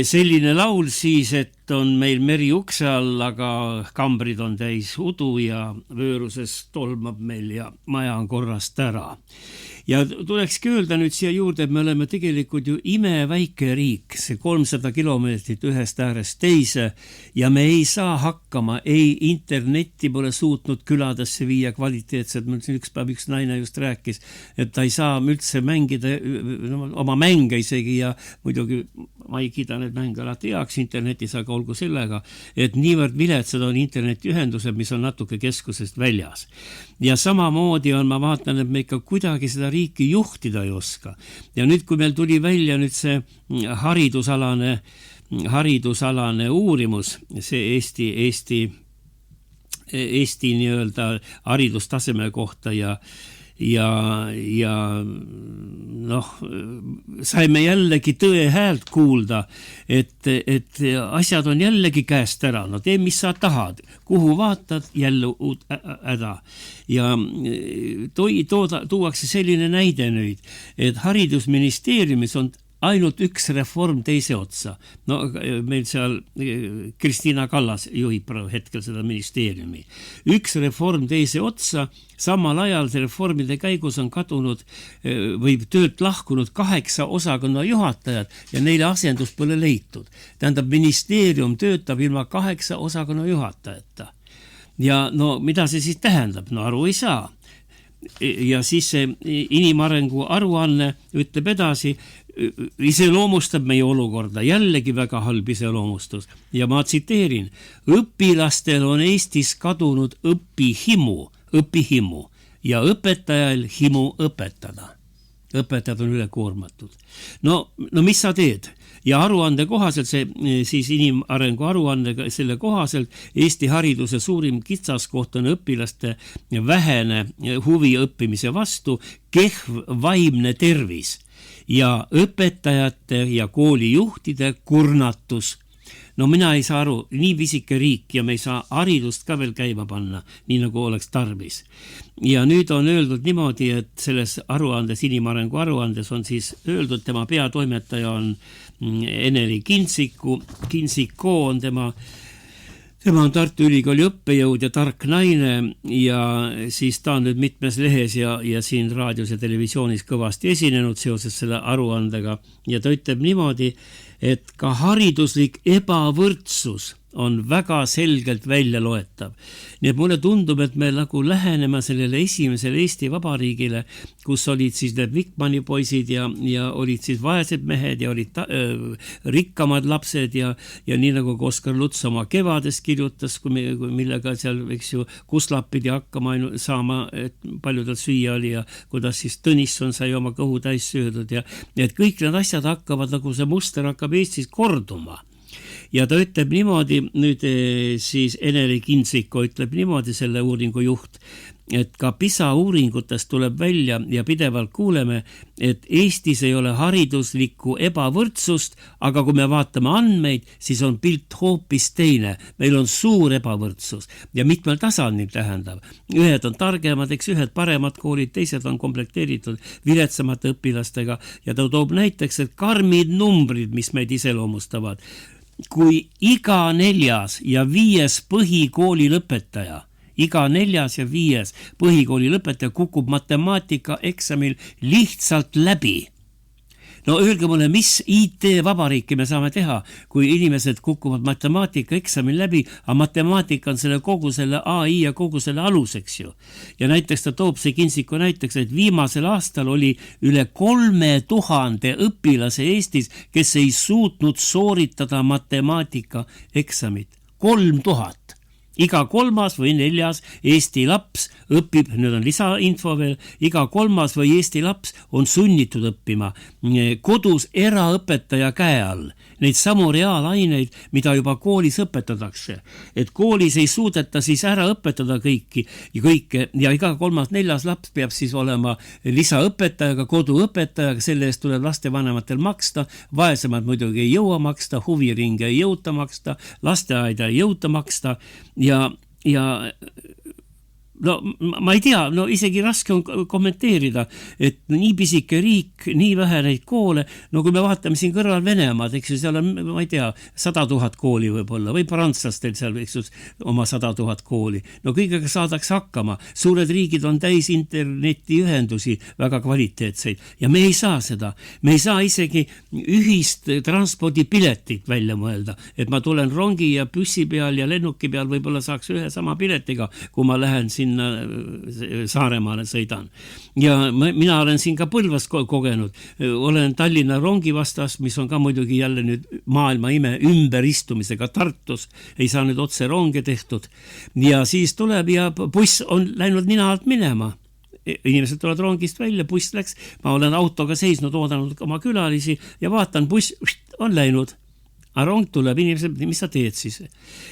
D: Selline laul siis, et on meil meri ukse all, aga kambrid on täis udu ja vööruses tolmab meil ja maja on korrast ära. Ja tulekski öelda nüüd siia juurde, et me oleme tegelikult ju imeväike riik, see 300 kilomeetrit ühest äärest teise ja me ei saa hakkama, ei internetti pole suutnud küladesse viia kvaliteetselt, üks päev üks naine just rääkis, et ta ei saa üldse mängida oma mänge isegi ja muidugi ma ei kiida need mänge alati heaks internetis, aga olgu sellega, et niivõrd viletsad on internetiühendused, mis on natuke keskusest väljas. Ja samamoodi on, ma vaatan, et me ikka kuidagi seda riiki juhtida ei oska. Ja nüüd, kui meil tuli välja nüüd see haridusalane uurimus, see Eesti Eesti nii-öelda haridustaseme kohta ja noh, saime jällegi tõe häält kuulda, et asjad on jällegi käest ära. No tee, mis sa tahad. Kuhu vaatad, jälle uut häda. Ja tuuakse selline näide nüüd, et haridusministeeriumis on ainult üks reform teise otsa. No meil seal Kristiina Kallas juhib praegu hetkel seda ministeeriumi. Üks reform teise otsa, samal ajal reformide käigus on kadunud või töölt lahkunud 8 osakonna juhatajad ja neile asendus pole leitud. Tähendab, ministeerium töötab ilma 8 osakonna juhatajata. Ja no mida see siis tähendab? No aru ei saa. Ja siis see inimarengu aruanne ütleb edasi, iseloomustab meie olukorda, jällegi väga halb iseloomustus. Ja ma tsiteerin, õpilastel on Eestis kadunud õpihimu ja õpetajal himu õpetada. Õpetajad on ülekoormatud. No mis sa teed? Ja aruande kohaselt, siis inimarengu aruandega selle kohaselt Eesti hariduse suurim kitsaskoht on õpilaste vähene huvi õppimise vastu, kehv vaimne tervis ja õpetajate ja koolijuhtide kurnatus. No mina ei saa aru, nii pisike riik ja me ei saa haridust ka veel käima panna, nii nagu oleks tarvis. Ja nüüd on öeldud niimoodi, et selles aruandes, inimarengu aruandes on siis öeldud, tema peatoimetaja on Eneli Kintsiko on tema on Tartu Ülikooli õppejõud ja tark naine ja siis ta on nüüd mitmes lehes ja siin raadios ja televisioonis kõvasti esinenud seoses selle aruandega ja ta ütleb niimoodi, et ka hariduslik ebavõrdsus on väga selgelt välja loetav. Nii et mulle tundub, et me nagu läheneme sellele esimesele Eesti Vabariigile, kus olid siis need Vikmani poisid ja olid siis vaesed mehed ja olid rikkamad lapsed ja nii nagu Oskar Luts oma Kevades kirjutas, millega seal, eks ju, kuslap pidi hakkama saama, et paljudel süüa oli ja kuidas siis Tõnisson sai oma kõhu täis söödud ja et kõik need asjad hakkavad, nagu see muster hakkab Eestis korduma. Ja ta ütleb niimoodi, nüüd siis Eneli Kintsiko ütleb niimoodi selle uuringu juht, et ka PISA uuringutest tuleb välja ja pidevalt kuuleme, et Eestis ei ole hariduslikku ebavõrdsust, aga kui me vaatame andmeid, siis on pilt hoopis teine. Meil on suur ebavõrdsus ja mitmel tasandil tähendab. Ühed on targemad, eks ühed paremad koolid, teised on komplekteeritud viletsamate õpilastega ja ta toob näiteks, et karmid numbrid, mis meid iseloomustavad. Kui iga 4. ja 5. põhikooli lõpetaja, kukub matemaatika eksamil lihtsalt läbi. No öelge mulle, mis IT-vabariiki me saame teha, kui inimesed kukuvad matemaatika eksamil läbi, aga matemaatika on selle kogu selle AI ja kogu selle aluseks ju. Ja näiteks ta toob see Kintsiko näiteks, et viimasel aastal oli üle 3000 õpilase Eestis, kes ei suutnud sooritada matemaatika eksamit. 3000. Iga 3. või 4. Eesti laps õpib, nüüd on lisainfo veel, iga 3. või Eesti laps on sunnitud õppima kodus eraõpetaja käe all. Neid samu reaalaineid, mida juba koolis õpetatakse. Et koolis ei suudeta siis ära õpetada kõike ja iga 3., 4. laps peab siis olema lisaõpetajaga, koduõpetajaga, selle eest tuleb lastevanematel maksta, vaesemad muidugi ei jõua maksta, huviringe ei jõuta maksta, lasteaeda ei jõuta maksta ja no ma ei tea, no isegi raske on kommenteerida, et nii pisike riik, nii vähe neid koole, no kui me vaatame siin kõrval Venemaad, eks ju, seal on, ma ei tea, 100 000 kooli võib-olla, või prantslastel seal, eks ju, oma 100 000 kooli. No kõigega saadakse hakkama. Suured riigid on täis internetiühendusi, väga kvaliteetseid, ja me ei saa seda. Me ei saa isegi ühist transpordipiletit välja mõelda, et ma tulen rongi ja bussi peal ja lennuki peal võib-olla saaks ühe sama piletiga, kui ma lähen sinna Saaremaale sõidan. Ja mina olen siin ka Põlvas kogenud. Olen Tallinna rongi vastas, mis on ka muidugi jälle nüüd maailma ime ümberistumisega Tartus. Ei saa nüüd otse ronge tehtud. Ja siis tuleb ja buss on läinud nina alt minema. Inimesed tulevad rongist välja, buss läks. Ma olen autoga seisnud, oodanud oma külalisi ja vaatan, buss on läinud. Aga rong tuleb, inimesed, mis sa teed siis?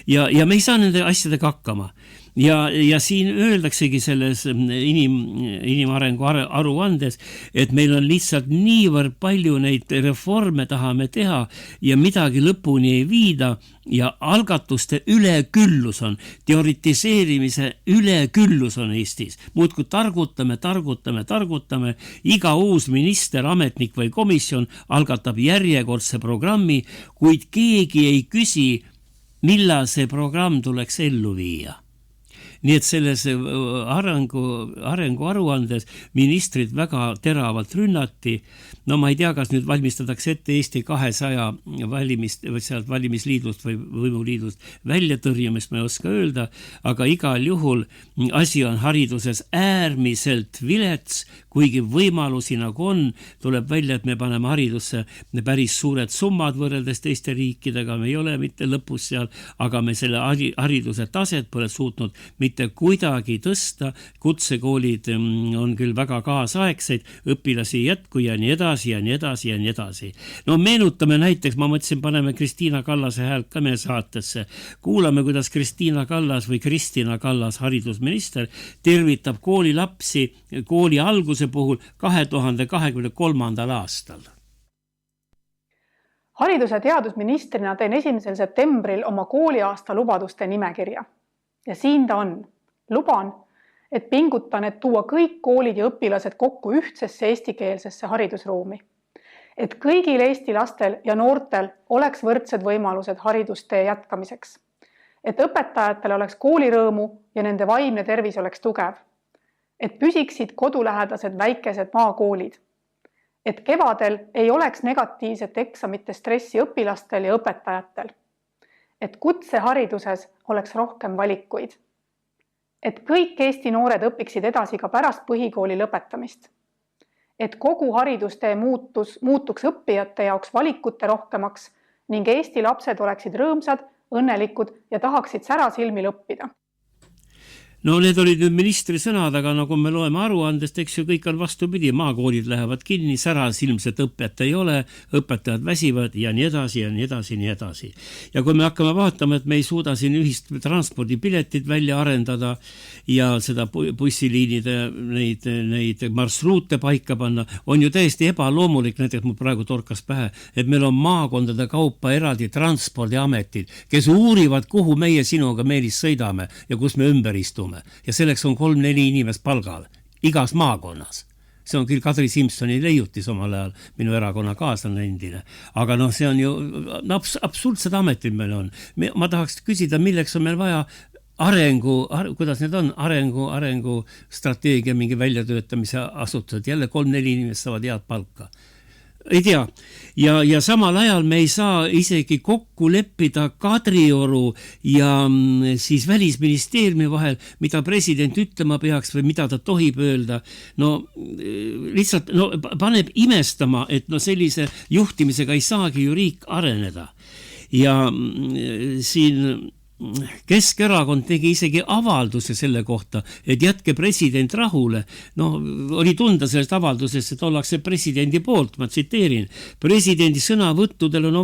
D: Ja me ei saa nende asjadega hakkama. ja siin öeldaksegi selles inimarengu aruandes, et meil on lihtsalt niivõrd palju neid reforme tahame teha ja midagi lõpuni ei viida ja algatuste üleküllus on, teoritiseerimise üleküllus on Eestis. Muudkui targutame, iga uus minister, ametnik või komisjon algatab järjekordse programmi, kuid keegi ei küsi, millal see programm tuleks ellu viia. Nii et selles arengu aruandes ministrid väga teravalt rünnati. No ma ei tea, kas nüüd valmistatakse ette Eesti 200 valimisliidust või võimuliidust väljatõrjumist, ma ei oska öelda, aga igal juhul asi on hariduses äärmiselt vilets, kuigi võimalusi nagu on, tuleb välja, et me paneme haridusse päris suured summad võrreldes teiste riikidega, me ei ole mitte lõpus seal, aga me selle hariduse taset pole suutnud mitte kuidagi tõsta, kutsekoolid on küll väga kaasaegseid, õpilasi jätku ja nii edasi ja nii edasi ja nii edasi. No meenutame näiteks, ma mõtlesin, paneme Kristiina Kallase häält ka meie saatesse. Kuulame, kuidas Kristiina Kallas või Kristina Kallas, haridusminister, tervitab koolilapsi kooli alguse puhul 2023. aastal.
G: Haridus- ja teadusministrina teen 1. septembril oma kooliaasta lubaduste nimekirja. Ja siin ta on. Luban, et pingutan, et tuua kõik koolid ja õpilased kokku ühtsesse eestikeelsesse haridusruumi. Et kõigil Eesti lastel ja noortel oleks võrdsed võimalused haridustee jätkamiseks. Et õpetajatel oleks koolirõõmu ja nende vaimne tervis oleks tugev. Et püsiksid kodulähedased väikesed maakoolid. Et kevadel ei oleks negatiivset eksamite stressi õpilastel ja õpetajatel. Et kutsehariduses oleks rohkem valikuid. Et kõik Eesti noored õpiksid edasi ka pärast põhikooli lõpetamist. Et kogu haridustee muutuks õppijate jaoks valikute rohkemaks ning Eesti lapsed oleksid rõõmsad, õnnelikud ja tahaksid särasilmil õppida.
D: No need olid nüüd ministri sõnad, aga nagu me loeme aruandest, eks ju kõik on vastupidi, maakoolid lähevad kinni, särasilmset õpet ei ole, õpetajad väsivad ja nii edasi ja nii edasi, nii edasi. Ja kui me hakkame vaatama, et me ei suuda siin ühist transpordipiletit välja arendada ja seda bussiliinide neid marsruute paika panna, on ju täiesti ebaloomulik, näiteks mul praegu torkas pähe, et meil on maakondade kaupa eraldi transpordiametid, kes uurivad, kuhu meie sinuga Meelis sõidame ja kus me ümber istume. Ja selleks on 3-4 inimest palgal, igas maakonnas. See on küll Kadri Simsoni leiutis omal ajal, minu erakonna kaaslane endine. Aga noh, see on ju absurdsed ametid meil on. Ma tahaks küsida, milleks on meil vaja kuidas need on, arengu strateegia mingi väljatöötamise asutused. Jälle 3-4 inimest saavad head palka. Ei tea. Ja samal ajal me ei saa isegi kokku leppida Kadrioru ja siis välisministeeriumi vahel, mida president ütlema peaks või mida ta tohib öelda. No lihtsalt paneb imestama, et sellise juhtimisega ei saagi ju riik areneda. Ja siin Keskerakond tegi isegi avalduse selle kohta, et jätke president rahule. Oli tunda sellest avaldusest, et ollakse presidendi poolt, ma tsiteerin. Presidendi sõnavõttudele on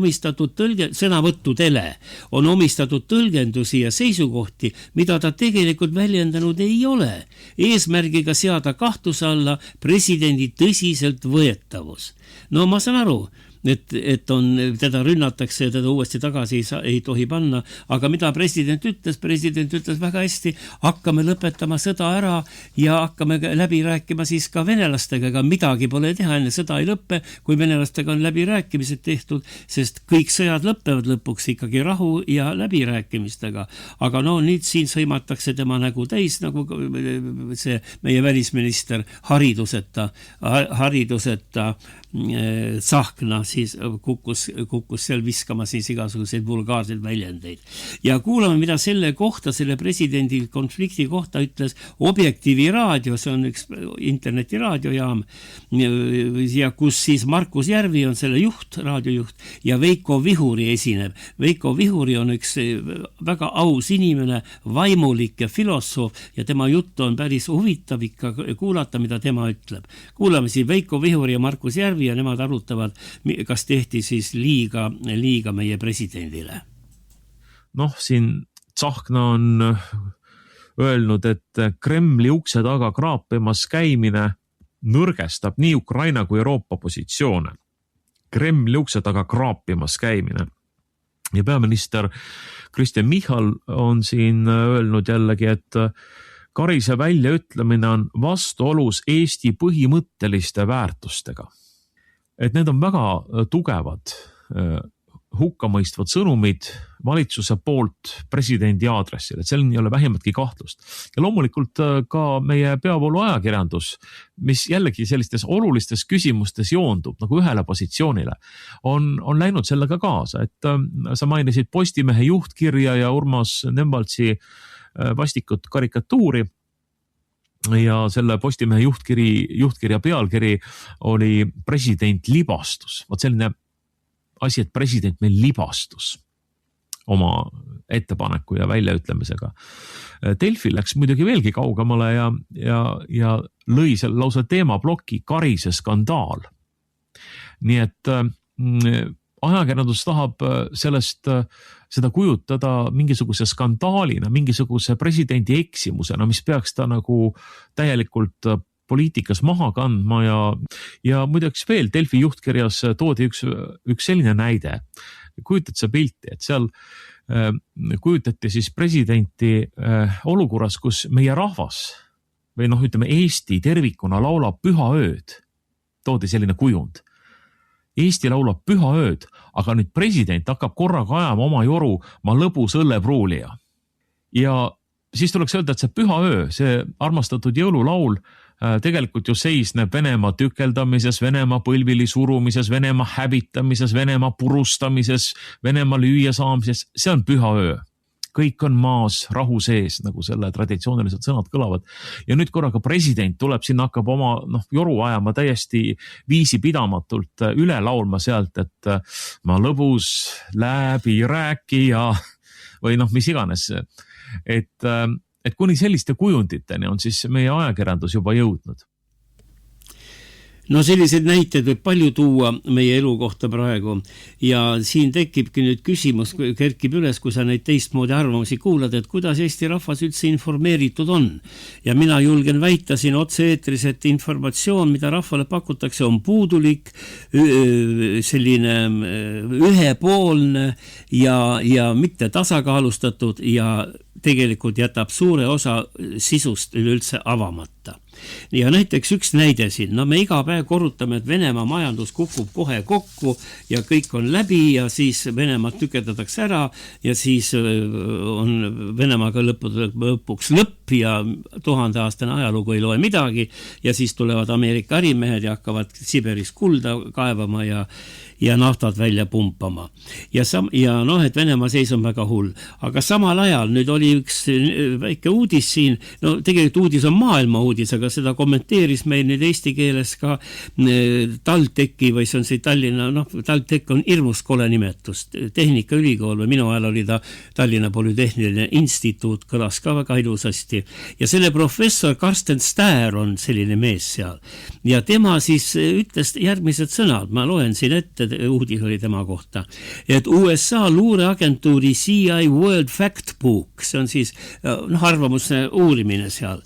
D: omistatud tõlgendusi ja seisukohti, mida ta tegelikult väljendanud ei ole. Eesmärgiga seada kahtluse alla presidendi tõsiselt võetavus. Ma saan aru, et teda rünnatakse ja teda uuesti tagasi ei tohi panna, aga mida president ütles väga hästi, hakkame lõpetama sõda ära ja hakkame läbi rääkima siis ka venelastega, ega midagi pole teha, enne sõda ei lõppe, kui venelastega on läbirääkimised tehtud, sest kõik sõjad lõppevad lõpuks ikkagi rahu ja läbirääkimistega. Aga nüüd siin sõimatakse tema nägu täis, nagu see meie välisminister hariduseta Tsahkna siis kukkus seal viskama siis igasuguseid vulgaarseid väljendeid. Ja kuulame, mida selle kohta, selle presidendi konflikti kohta ütles Objektiivi raadio, see on üks internetiraadiojaam, ja kus siis Markus Järvi on selle raadiojuht ja Veiko Vihuri esineb. Veiko Vihuri on üks väga aus inimene, vaimulik ja filosoof ja tema juttu on päris huvitav ikka kuulata, mida tema ütleb. Kuulame siin Veiko Vihuri ja Markus Järvi ja nemad arutavad, kas tehti siis liiga meie presidendile.
H: Siin Tsahkna on öelnud, et Kremli ukse taga kraapimas käimine nõrgestab nii Ukraina kui Euroopa positsioone. Kremli ukse taga kraapimas käimine. Ja peaminister Kristen Michal on siin öelnud jällegi, et Karise väljaütlemine on vastuolus Eesti põhimõtteliste väärtustega. Et need on väga tugevad hukkamõistvad sõnumid valitsuse poolt presidendi aadressil, et seal ei ole vähimatki kahtlust. Ja loomulikult ka meie peavoolu ajakirjandus, mis jällegi sellistes olulistes küsimustes joondub nagu ühele positsioonile, on läinud sellega kaasa. Et sa mainisid Postimehe juhtkirja ja Urmas Nemvaltsi vastikut karikatuuri ja selle Postimehe juhtkirja pealkiri oli president libastus. Vaat selline asi, et president meil libastus oma ettepaneku ja väljaütlemisega. Delfi läks muidugi veelgi kaugemale ja lõi selle lausa teemaploki Karise skandaal. Nii et ajakirjandus tahab seda kujutada mingisuguse skandaalina, mingisuguse presidendi eksimusena, mis peaks ta nagu täielikult poliitikas maha kandma ja muideks veel Delfi juhtkirjas toodi üks selline näide. Kujutad sa pilti, et seal kujutati siis presidenti olukorras, kus meie rahvas või ütleme Eesti tervikuna laulab püha ööd. Toodi selline kujund. Eesti laulab püha ööd, aga nüüd president hakkab korraga ajama oma joru ma lõbus õllepruulija. Ja siis tuleks öelda, et see püha öö, see armastatud jõululaul tegelikult ju seisneb Venemaa tükeldamises, Venemaa põlvili surumises, Venemaa häbitamises, Venemaa purustamises, Venemaa lüüa saamises. See on püha öö. Kõik on maas rahu sees, nagu selle traditsioonilised sõnad kõlavad. Ja nüüd korraga president tuleb sinna, hakkab oma joru ajama täiesti viisi pidamatult üle laulma sealt, et ma lõbus läbi rääkija või mis iganes. Et kuni selliste kujunditeni on siis meie ajakirjandus juba jõudnud.
D: No sellised näited võib palju tuua meie elu kohta praegu ja siin tekibki nüüd küsimus, kerkib üles, kui sa neid teistmoodi arvamusi kuulad, et kuidas Eesti rahvas üldse informeeritud on. Ja mina julgen väita siin otse-eetris, et informatsioon, mida rahvale pakutakse, on puudulik, selline ühepoolne ja mitte tasakaalustatud ja tegelikult jätab suure osa sisust üleüldse avamata. Ja näiteks üks näide siin, me iga päev korrutame, et Venemaa majandus kukub kohe kokku ja kõik on läbi ja siis Venemaad tükeldatakse ära ja siis on Venemaaga lõpuks lõpp ja 1000-aastane ajalugu ei loe midagi ja siis tulevad Ameerika ärimehed ja hakkavad Siberis kulda kaevama ja naftat välja pumpama. Ja et Venemaa seis on väga hull. Aga samal ajal nüüd oli üks väike uudis siin, tegelikult uudis on maailma uudis, aga seda kommenteeris meil nüüd eesti keeles ka TalTechi või see on see Tallinna, TalTech on hirmus kole nimetus, Tehnikaülikool või minu ajal oli ta Tallinna Polütehniline Instituut, kõlas ka väga ilusasti ja selle professor Karsten Stär on selline mees seal ja tema siis ütles järgmised sõnad, ma loen siin ette, uudis oli tema kohta, et USA luureagentuuri CIA World Factbook, see on siis arvamuse uurimine seal,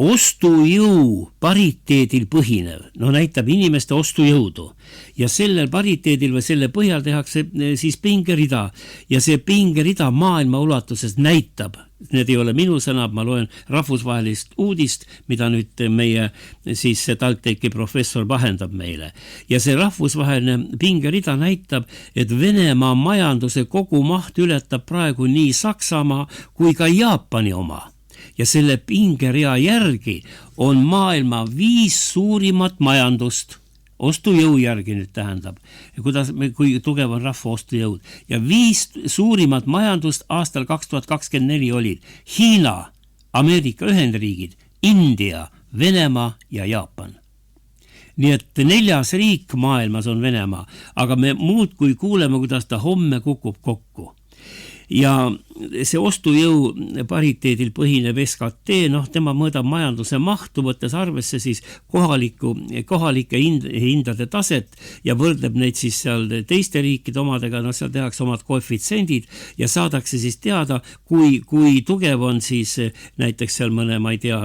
D: ostujõu pariteedil põhinev, näitab inimeste ostujõudu ja sellel pariteedil või selle põhjal tehakse siis pingerida ja see pingerida maailma ulatuses näitab, need ei ole minu sõnad, ma loen rahvusvahelist uudist, mida nüüd meie siis TalTechi professor vahendab meile ja see rahvusvaheline pingerida näitab, et Venemaa majanduse kogumaht ületab praegu nii Saksamaa kui ka Jaapani oma. Ja selle pingerea järgi on maailma 5 suurimat majandust, ostujõu järgi nüüd tähendab, kui tugev on rahva ostujõud. Ja 5 suurimat majandust aastal 2024 olid Hiina, Ameerika Ühendriigid, India, Venemaa ja Jaapan. Nii et 4. riik maailmas on Venemaa, aga me muud kui kuuleme, kuidas ta homme kukub kokku. Ja see ostujõu pariteedil põhinev SKT, tema mõõdab majanduse mahtu, võttes arvesse siis kohalike hindade taset ja võrdleb neid siis seal teiste riikide omadega, seal tehakse omad koefitsendid ja saadakse siis teada, kui tugev on siis näiteks seal mõne, ma ei tea,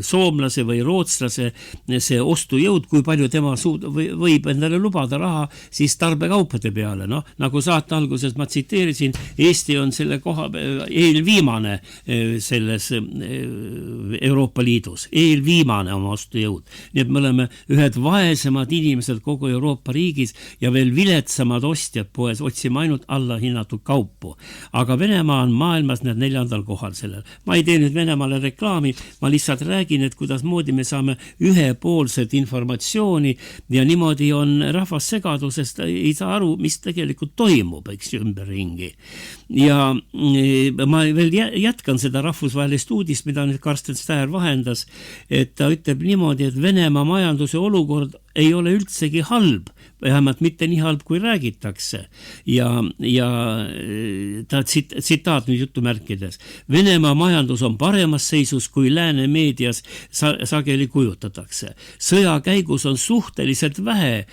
D: soomlase või rootslase see ostujõud, kui palju tema võib endale lubada raha siis tarbekaupade peale. Nagu saate alguses ma tsiteerisin, Eesti on selle koha eelviimane selles Euroopa Liidus, eelviimane oma ostujõud. Nii et me oleme ühed vaesemad inimesed kogu Euroopa riigis ja veel viletsamad ostjad poes, otsime ainult allahinnatud kaupu. Aga Venemaa on maailmas 4. kohal sellel. Ma ei tee nüüd Venemaale reklaami, ma lihtsalt räägin, et kuidas moodi me saame ühepoolset informatsiooni ja niimoodi on rahvas segadusest, ei saa aru, mis tegelikult toimub, eks ümberringi. Ja ma veel jätkan seda rahvusvahelist uudist, mida nüüd Karsten Stär vahendas, et ta ütleb niimoodi, et Venemaa majanduse olukord ei ole üldsegi halb, vähemalt mitte nii halb, kui räägitakse. Ja ta tsitaat nüüd jutumärkides. Venemaa majandus on paremas seisus, kui lääne meedias sageli kujutatakse. Sõja käigus on suhteliselt vähe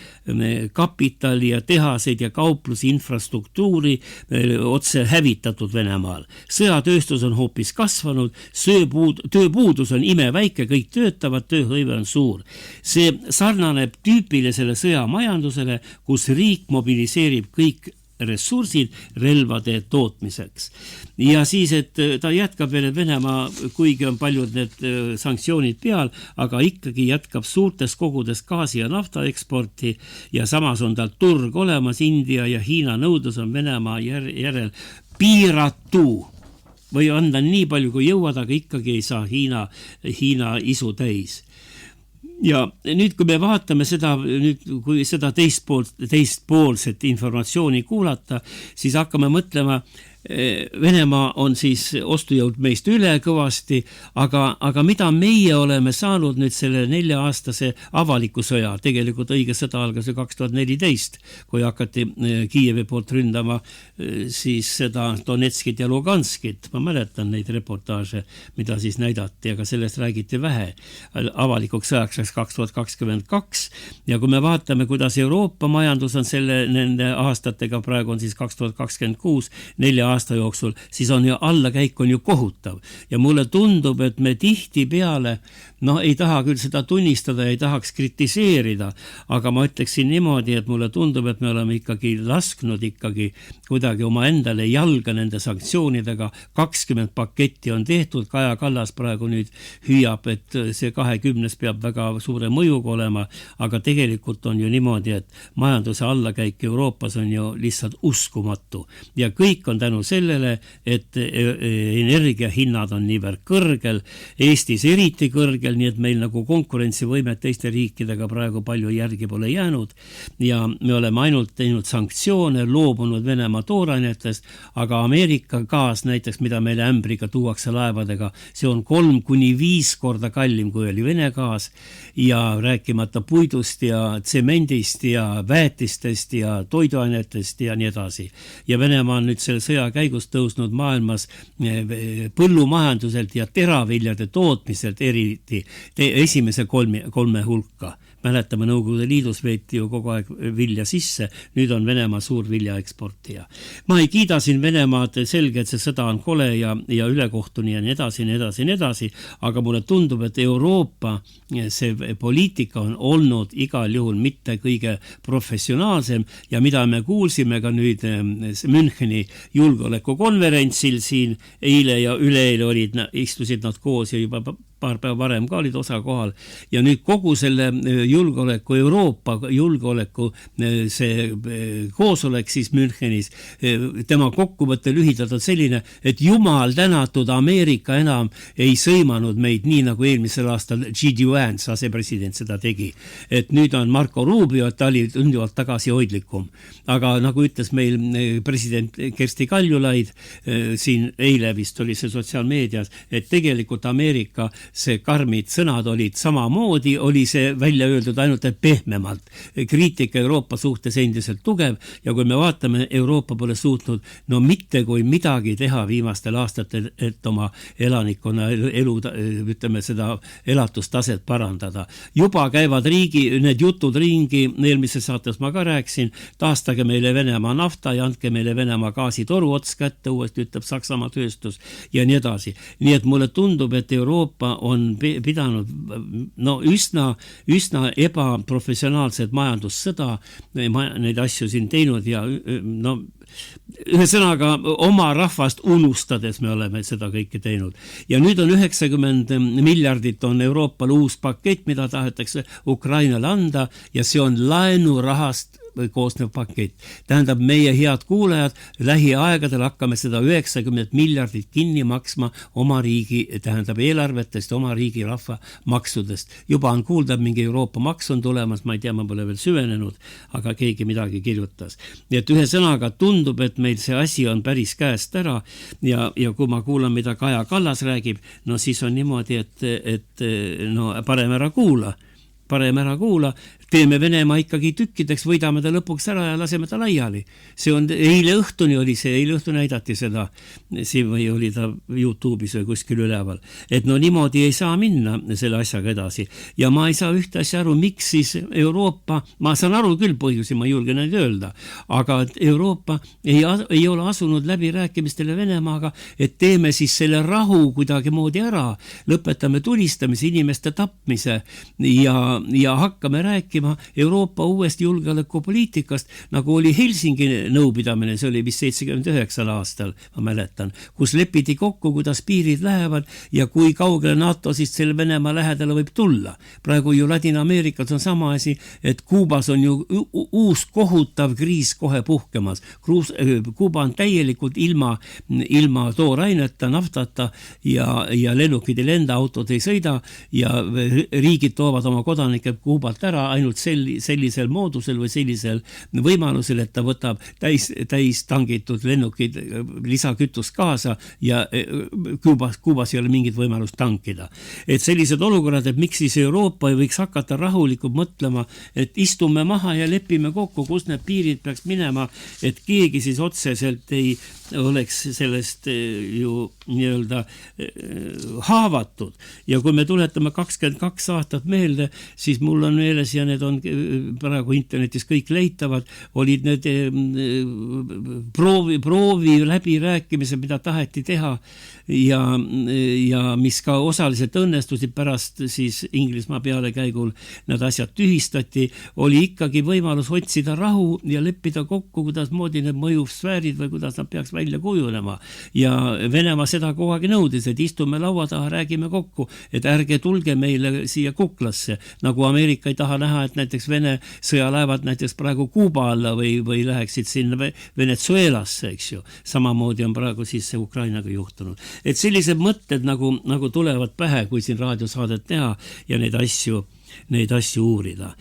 D: kapitali ja tehaseid ja kauplusi infrastruktuuri otse hävitatud Venemaal. Sõjatööstus on hoopis kasvanud, tööpuudus on imeväike, kõik töötavad, tööhõive on suur. See sarnaneb tüüpilisele sõjamajandusele, kus riik mobiliseerib kõik ressursid relvade tootmiseks. Ja siis, et ta jätkab veel, et Venemaa, kuigi on paljud need sanktsioonid peal, aga ikkagi jätkab suurtes kogudes gaasi ja nafta eksporti ja samas on tal turg olemas, India ja Hiina nõudlus on Venemaa järel piiratu või anda nii palju, kui jõuad, aga ikkagi ei saa Hiina isu täis. Ja nüüd, kui me vaatame kui seda teistpoolset informatsiooni kuulata, siis hakkame mõtlema, Venemaa on siis ostujõud meist üle kõvasti, aga mida meie oleme saanud nüüd selle 4-aastase avaliku sõja, tegelikult õige sõda algas 2014, kui hakati Kiievi poolt ründama siis seda Donetskit ja Luganskit. Ma mäletan neid reportaaže, mida siis näidati, aga sellest räägiti vähe. Avalikuks sõjaks 2022 ja kui me vaatame, kuidas Euroopa majandus on nende aastatega, praegu on siis 2026, 4 aasta jooksul, siis on ju allakäik on ju kohutav. Ja mulle tundub, et me tihti peale, ei taha küll seda tunnistada, ei tahaks kritiseerida, aga ma ütleksin niimoodi, et mulle tundub, et me oleme ikkagi lasknud kuidagi oma endale jalga nende sanktsioonidega. 20 paketti on tehtud, Kaja Kallas praegu nüüd hüüab, et see 20 peab väga suure mõjuga olema, aga tegelikult on ju niimoodi, et majanduse allakäik Euroopas on ju lihtsalt uskumatu. Ja kõik on tänu sellele, et energiahinnad on niivõrd kõrgel, Eestis eriti kõrgel, nii et meil nagu konkurentsivõimet teiste riikidega praegu palju järgi pole jäänud ja me oleme ainult teinud sanktsioone, loobunud Venemaa toorainetest, aga Ameerika gaas näiteks, mida meile ämbriga tuuakse laevadega, see on 3-5 korda kallim, kui oli Vene gaas ja rääkimata puidust ja tsemendist ja väetistest ja toiduainetest ja nii edasi. Ja Venemaa on nüüd selle sõja käigus tõusnud maailmas põllumajanduselt ja teraviljade tootmiselt eriti esimese kolme hulka. Mäletame, Nõukogude Liidus veeti ju kogu aeg vilja sisse, nüüd on Venemaa suur viljaeksportija. Ma ei kiida siin Venemaad, selge, et see sõda on kole ja ülekohtuni ja nii edasi, aga mulle tundub, et Euroopa see poliitika on olnud igal juhul mitte kõige professionaalsem ja mida me kuulsime ka nüüd Müncheni julgeolekukonverentsil siin eile ja üleeile istusid nad koos ja juba paar päeva varem ka olid osa kohal ja nüüd kogu selle julgeoleku, Euroopa julgeoleku see koosolek siis Münchenis, tema kokkuvõte lühidalt on selline, et jumal tänatud Ameerika enam ei sõimanud meid nii nagu eelmisel aastal J.D. Vance, asepresident, seda tegi. Et nüüd on Marco Rubio, et ta oli tunduvalt tagasihoidlikum. Aga nagu ütles meil president Kersti Kaljulaid siin eile vist oli see sotsiaalmeedias, et tegelikult Ameerika see karmid sõnad olid samamoodi, oli see välja öeldud ainult pehmemalt. Kriitika Euroopa suhtes endiselt tugev ja kui me vaatame, Euroopa pole suutnud mitte kui midagi teha viimastel aastatel, et oma elanikkonna elu, ütleme seda elatustaset parandada. Juba käivad need jutud ringi, eelmises saates ma ka rääkisin, taastage meile Venemaa nafta ja andke meile Venemaa gaasitoru ots kätte, uuesti ütleb Saksamaa tööstus ja nii edasi. Nii et mulle tundub, et Euroopa on pidanud üsna ebaprofessionaalset majandussõda, neid asju siin teinud ja ühesõnaga oma rahvast unustades me oleme seda kõike teinud. Ja nüüd on 90 miljardit on Euroopal uus pakett, mida tahetakse Ukrainale anda ja see on laenurahast koosnev pakett. Tähendab, meie head kuulajad, lähiaegadel hakkame seda 90 miljardit kinni maksma oma riigi, tähendab eelarvetest, oma riigi rahva maksudest. Juba on kuulda, mingi Euroopa maks on tulemas, ma ei tea, ma pole veel süvenenud, aga keegi midagi kirjutas. Nii et ühesõnaga tundub, et meil see asi on päris käest ära ja kui ma kuulan, mida Kaja Kallas räägib, siis on niimoodi, et parem ära kuula, teeme Venemaa ikkagi tükkideks, võidame ta lõpuks ära ja laseme ta laiali. See on, eile õhtu näidati seda, siin või oli ta YouTube'is või kuskil üleval. Et niimoodi ei saa minna selle asjaga edasi. Ja ma ei saa ühte asja aru, miks siis Euroopa, ma saan aru küll põhjusi, ma julgen neid öelda, aga Euroopa ei ole asunud läbi rääkimistele Venemaaga, et teeme siis selle rahu kuidagi moodi ära, lõpetame tulistamise, inimeste tapmise ja hakkame rääkima Euroopa uuest julgeolekupoliitikast, nagu oli Helsingi nõupidamine, see oli vist 79 aastal, ma mäletan, kus lepiti kokku, kuidas piirid lähevad ja kui kaugele NATO siis selle Venemaa lähedale võib tulla. Praegu ju Ladina-Ameerikas on sama asi, et Kuubas on ju uus kohutav kriis kohe puhkemas. Kuuba on täielikult ilma tooraineta, naftata ja lennukid ei lenda, autod ei sõida ja riigid toovad oma kodanikke Kuubalt ära ainult sellisel moodusel või sellisel võimalusel, et ta võtab täis tangitud lennukid lisakütust kaasa ja Kuubas ei ole mingit võimalust tankida. Et sellised olukorrad, et miks siis Euroopa ei võiks hakata rahulikult mõtlema, et istume maha ja lepime kokku, kus need piirid peaks minema, et keegi siis otseselt ei oleks sellest ju nii-öelda haavatud. Ja kui me tuletame 22 aastat meelde, siis mul on meeles ja need on praegu internetis kõik leitavad, olid need proovi läbirääkimised, mida taheti teha ja mis ka osaliselt õnnestusid pärast siis Inglismaa pealekäigul need asjad tühistati, oli ikkagi võimalus otsida rahu ja leppida kokku, kuidas moodi need mõjusfäärid või kuidas nad peaks välja kujunema. Ja Venemaa seda kogu aeg nõudis, et istume laua taha, räägime kokku, et ärge tulge meile siia kuklasse, nagu Ameerika ei taha näha, et näiteks Vene sõjalaevad näiteks praegu Kuuba alla või läheksid sinna Venezuelasse, eks ju. Samamoodi on praegu siis see Ukrainaga juhtunud. Et sellised mõtted nagu tulevad pähe, kui siin raadiosaadet teha ja neid asju uurida.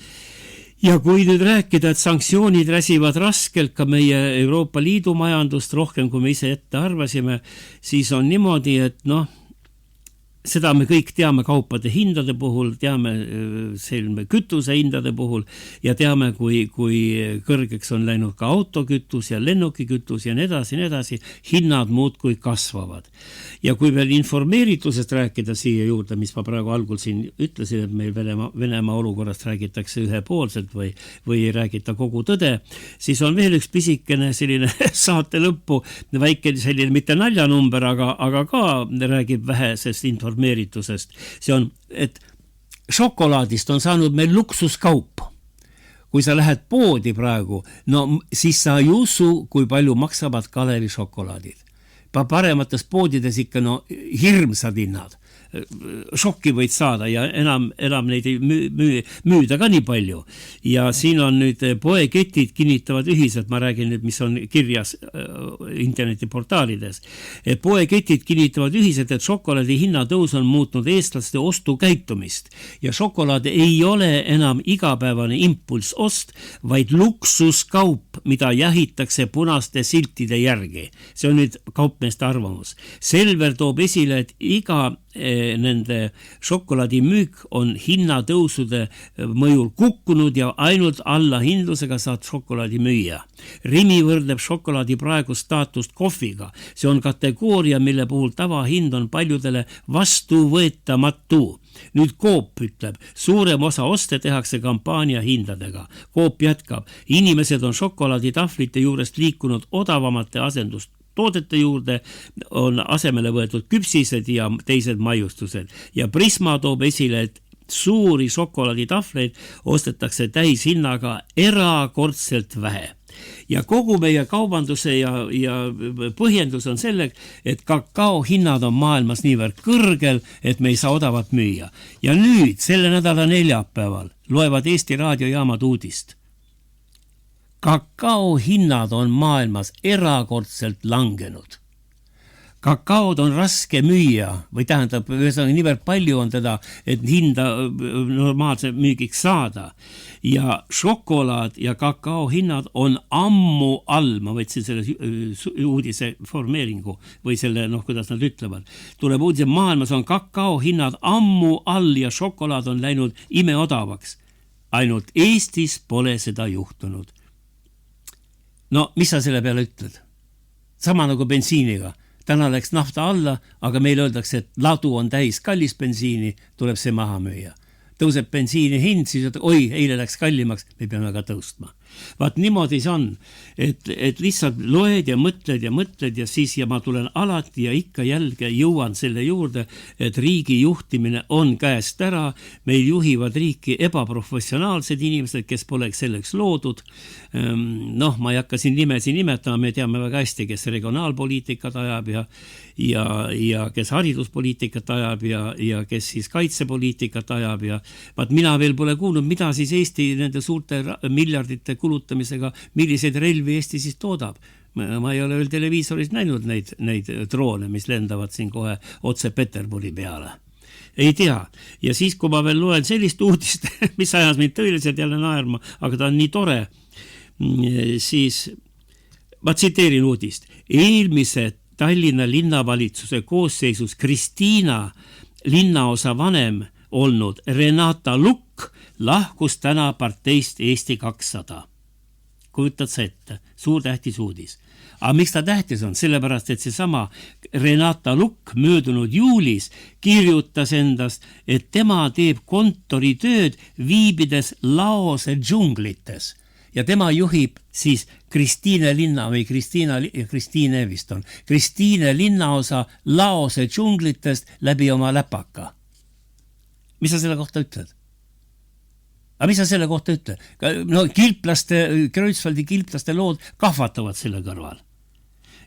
D: Ja kui nüüd rääkida, et sanktsioonid räsivad raskelt ka meie Euroopa Liidu majandust rohkem, kui me ise ette arvasime, siis on niimoodi, et seda me kõik teame kaupade hindade puhul, teame kütuse hindade puhul ja teame, kui kõrgeks on läinud ka autokütus ja lennukikütus ja nii edasi, hinnad muudkui kasvavad. Ja kui veel informeeritusest rääkida siia juurde, mis ma praegu algul siin ütlesin, et meil Venemaa olukorrast räägitakse ühepoolselt või ei räägita kogu tõde, siis on veel üks pisikene selline saate lõppu, väike selline mitte naljanumber, aga ka räägib vähesest informeeritusest. See on, et šokolaadist on saanud meil luksuskaup. Kui sa lähed poodi praegu, siis sa ei usu, kui palju maksavad Kalevi šokolaadid. Paremates poodides ikka hirmsad hinnad. Šokki võid saada ja enam neid ei müüda ka nii palju. Ja siin on nüüd poeketid kinnitavad ühiselt, ma räägin nüüd, mis on kirjas internetiportaalides. Poeketid kinnitavad ühiselt, et šokolaadi hinnatõus on muutnud eestlaste ostukäitumist ja šokolaad ei ole enam igapäevane impulsost, vaid luksuskaup, mida jahitakse punaste siltide järgi. See on nüüd kaupmeeste arvamus. Selver toob esile, et iga nende šokolaadimüük on hinnatõusude mõjul kukkunud ja ainult alla hindlusega saad šokolaadi müüa. Rimi võrdleb šokolaadi praegust staatust kohviga. See on kategooria, mille puhul tavahind on paljudele vastuvõetamatu. Nüüd Coop ütleb, suurem osa oste tehakse kampaania hindadega. Coop jätkab, inimesed on šokolaaditahvlite juurest liikunud odavamate asendustoodete juurde, on asemele võetud küpsised ja teised maiustused. Ja Prisma toob esile, et suuri šokolaaditahvleid ostetakse täishinnaga erakordselt vähe. Ja kogu meie kaubanduse ja põhjendus on selle, et kakao hinnad on maailmas niivõrd kõrgel, et me ei saa odavat müüa. Ja nüüd, selle nädala neljapäeval, loevad Eesti raadiojaamad uudist. Kakao hinnad on maailmas erakordselt langenud. Kakaod on raske müüa või tähendab, niivõrd palju on teda, et hinda normaalse müügiks saada. Ja šokolaad ja kakao hinnad on ammu all, ma võtsin selle uudise formeeringu või selle, kuidas nad ütlevad. Tuleb uudise, maailmas on kakao hinnad ammu all ja šokolaad on läinud imeodavaks. Ainult Eestis pole seda juhtunud. No, mis sa selle peale ütled? Sama nagu bensiiniga. Täna läks nafta alla, aga meil öeldakse, et ladu on täis kallis bensiini, tuleb see maha müüa. Tõuseb bensiini hind, siis eile läks kallimaks, me peame ka tõustma. Vaat niimoodi see on, et lihtsalt loed ja mõtled ja siis ma tulen alati ja ikka jälge jõuan selle juurde, et riigi juhtimine on käest ära, meil juhivad riiki ebaprofessionaalsed inimesed, kes poleks selleks loodud. Ma ei hakka siin nimesi nimetama, me teame väga hästi, kes regionaalpoliitikat ajab ja kes hariduspoliitikat ajab ja kes siis kaitsepoliitikat ajab ja vaat mina veel pole kuulnud, mida siis Eesti nende suurte miljardite kulutamisega, milliseid relvi Eesti siis toodab. Ma ei ole veel televiisoris näinud neid droone, mis lendavad siin kohe otse Peterburi peale. Ei tea. Ja siis, kui ma veel loen sellist uudist, mis ajas mind tõeliselt jälle naerma, aga ta on nii tore, siis ma tsiteerin uudist. Eelmise Tallinna linnavalitsuse koosseisus Kristiina linnaosa vanem olnud Renata Lukk lahkus täna parteist Eesti 200. Kujutad sa ette, suur tähtis uudis. Aga miks ta tähtis on? Sellepärast, et seesama Renata Lukk möödunud juulis kirjutas endast, et tema teeb kontoritööd viibides Laose džunglites. Ja tema juhib siis Kristiine linnaosa Laose džunglitest läbi oma läpaka. Mis sa selle kohta ütled? Aga mis sa selle kohta ütled? No Kreutzwaldi kilplaste lood kahvatavad selle kõrval.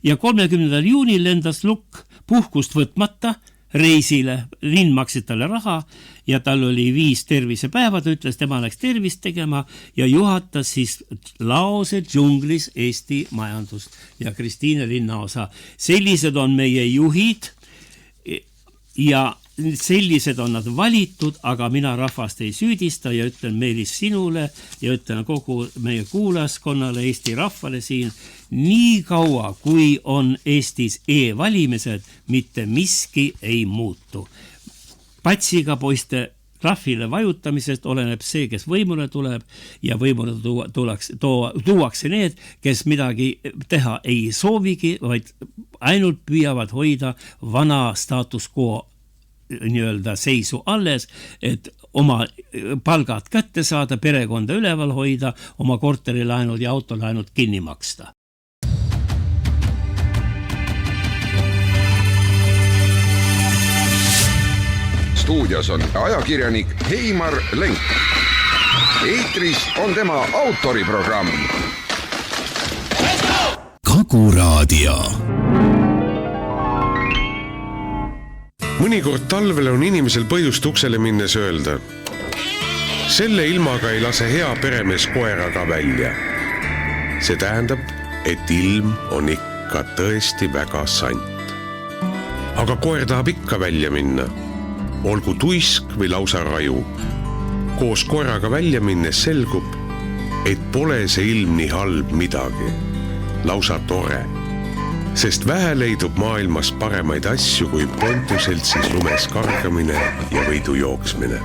D: Ja 30. juunil lendas Lukk puhkust võtmata reisile, linn maksid talle raha ja tal oli 5 tervisepäeva, ta ütles, tema läks tervist tegema ja juhatas siis Laose džunglis Eesti majandust ja Kristiine linnaosa. Sellised on meie juhid ja sellised on nad valitud, aga mina rahvast ei süüdista ja ütlen Meelis sinule ja ütlen kogu meie kuulajaskonnale, Eesti rahvale siin, nii kaua, kui on Eestis e-valimised, mitte miski ei muutu. Patsiga poiste trahvile vajutamisest oleneb see, kes võimule tuleb ja võimule tuuakse need, kes midagi teha ei soovigi, vaid ainult püüavad hoida vana status quo nii-öelda seisu alles, et oma palgad kätte saada, perekonda üleval hoida, oma korterilaenud ja autolaenud kinni maksta.
B: Stuudios on ajakirjanik Heimar Lenk. Eetris on tema autoriprogramm.
I: Kagu-raadio.
J: Mõnikord talvel on inimesel põhjust uksele minnes öelda. Selle ilmaga ei lase hea peremees koeraga välja. See tähendab, et ilm on ikka tõesti väga sant. Aga koer tahab ikka välja minna. Olgu tuisk või lausa raju. Koos koeraga välja minnes selgub, et pole see ilm nii halb midagi. Lausa tore. sest vähe leidub maailmas paremaid asju kui Pontu seltsis lumes kargamine ja võidu jooksmine.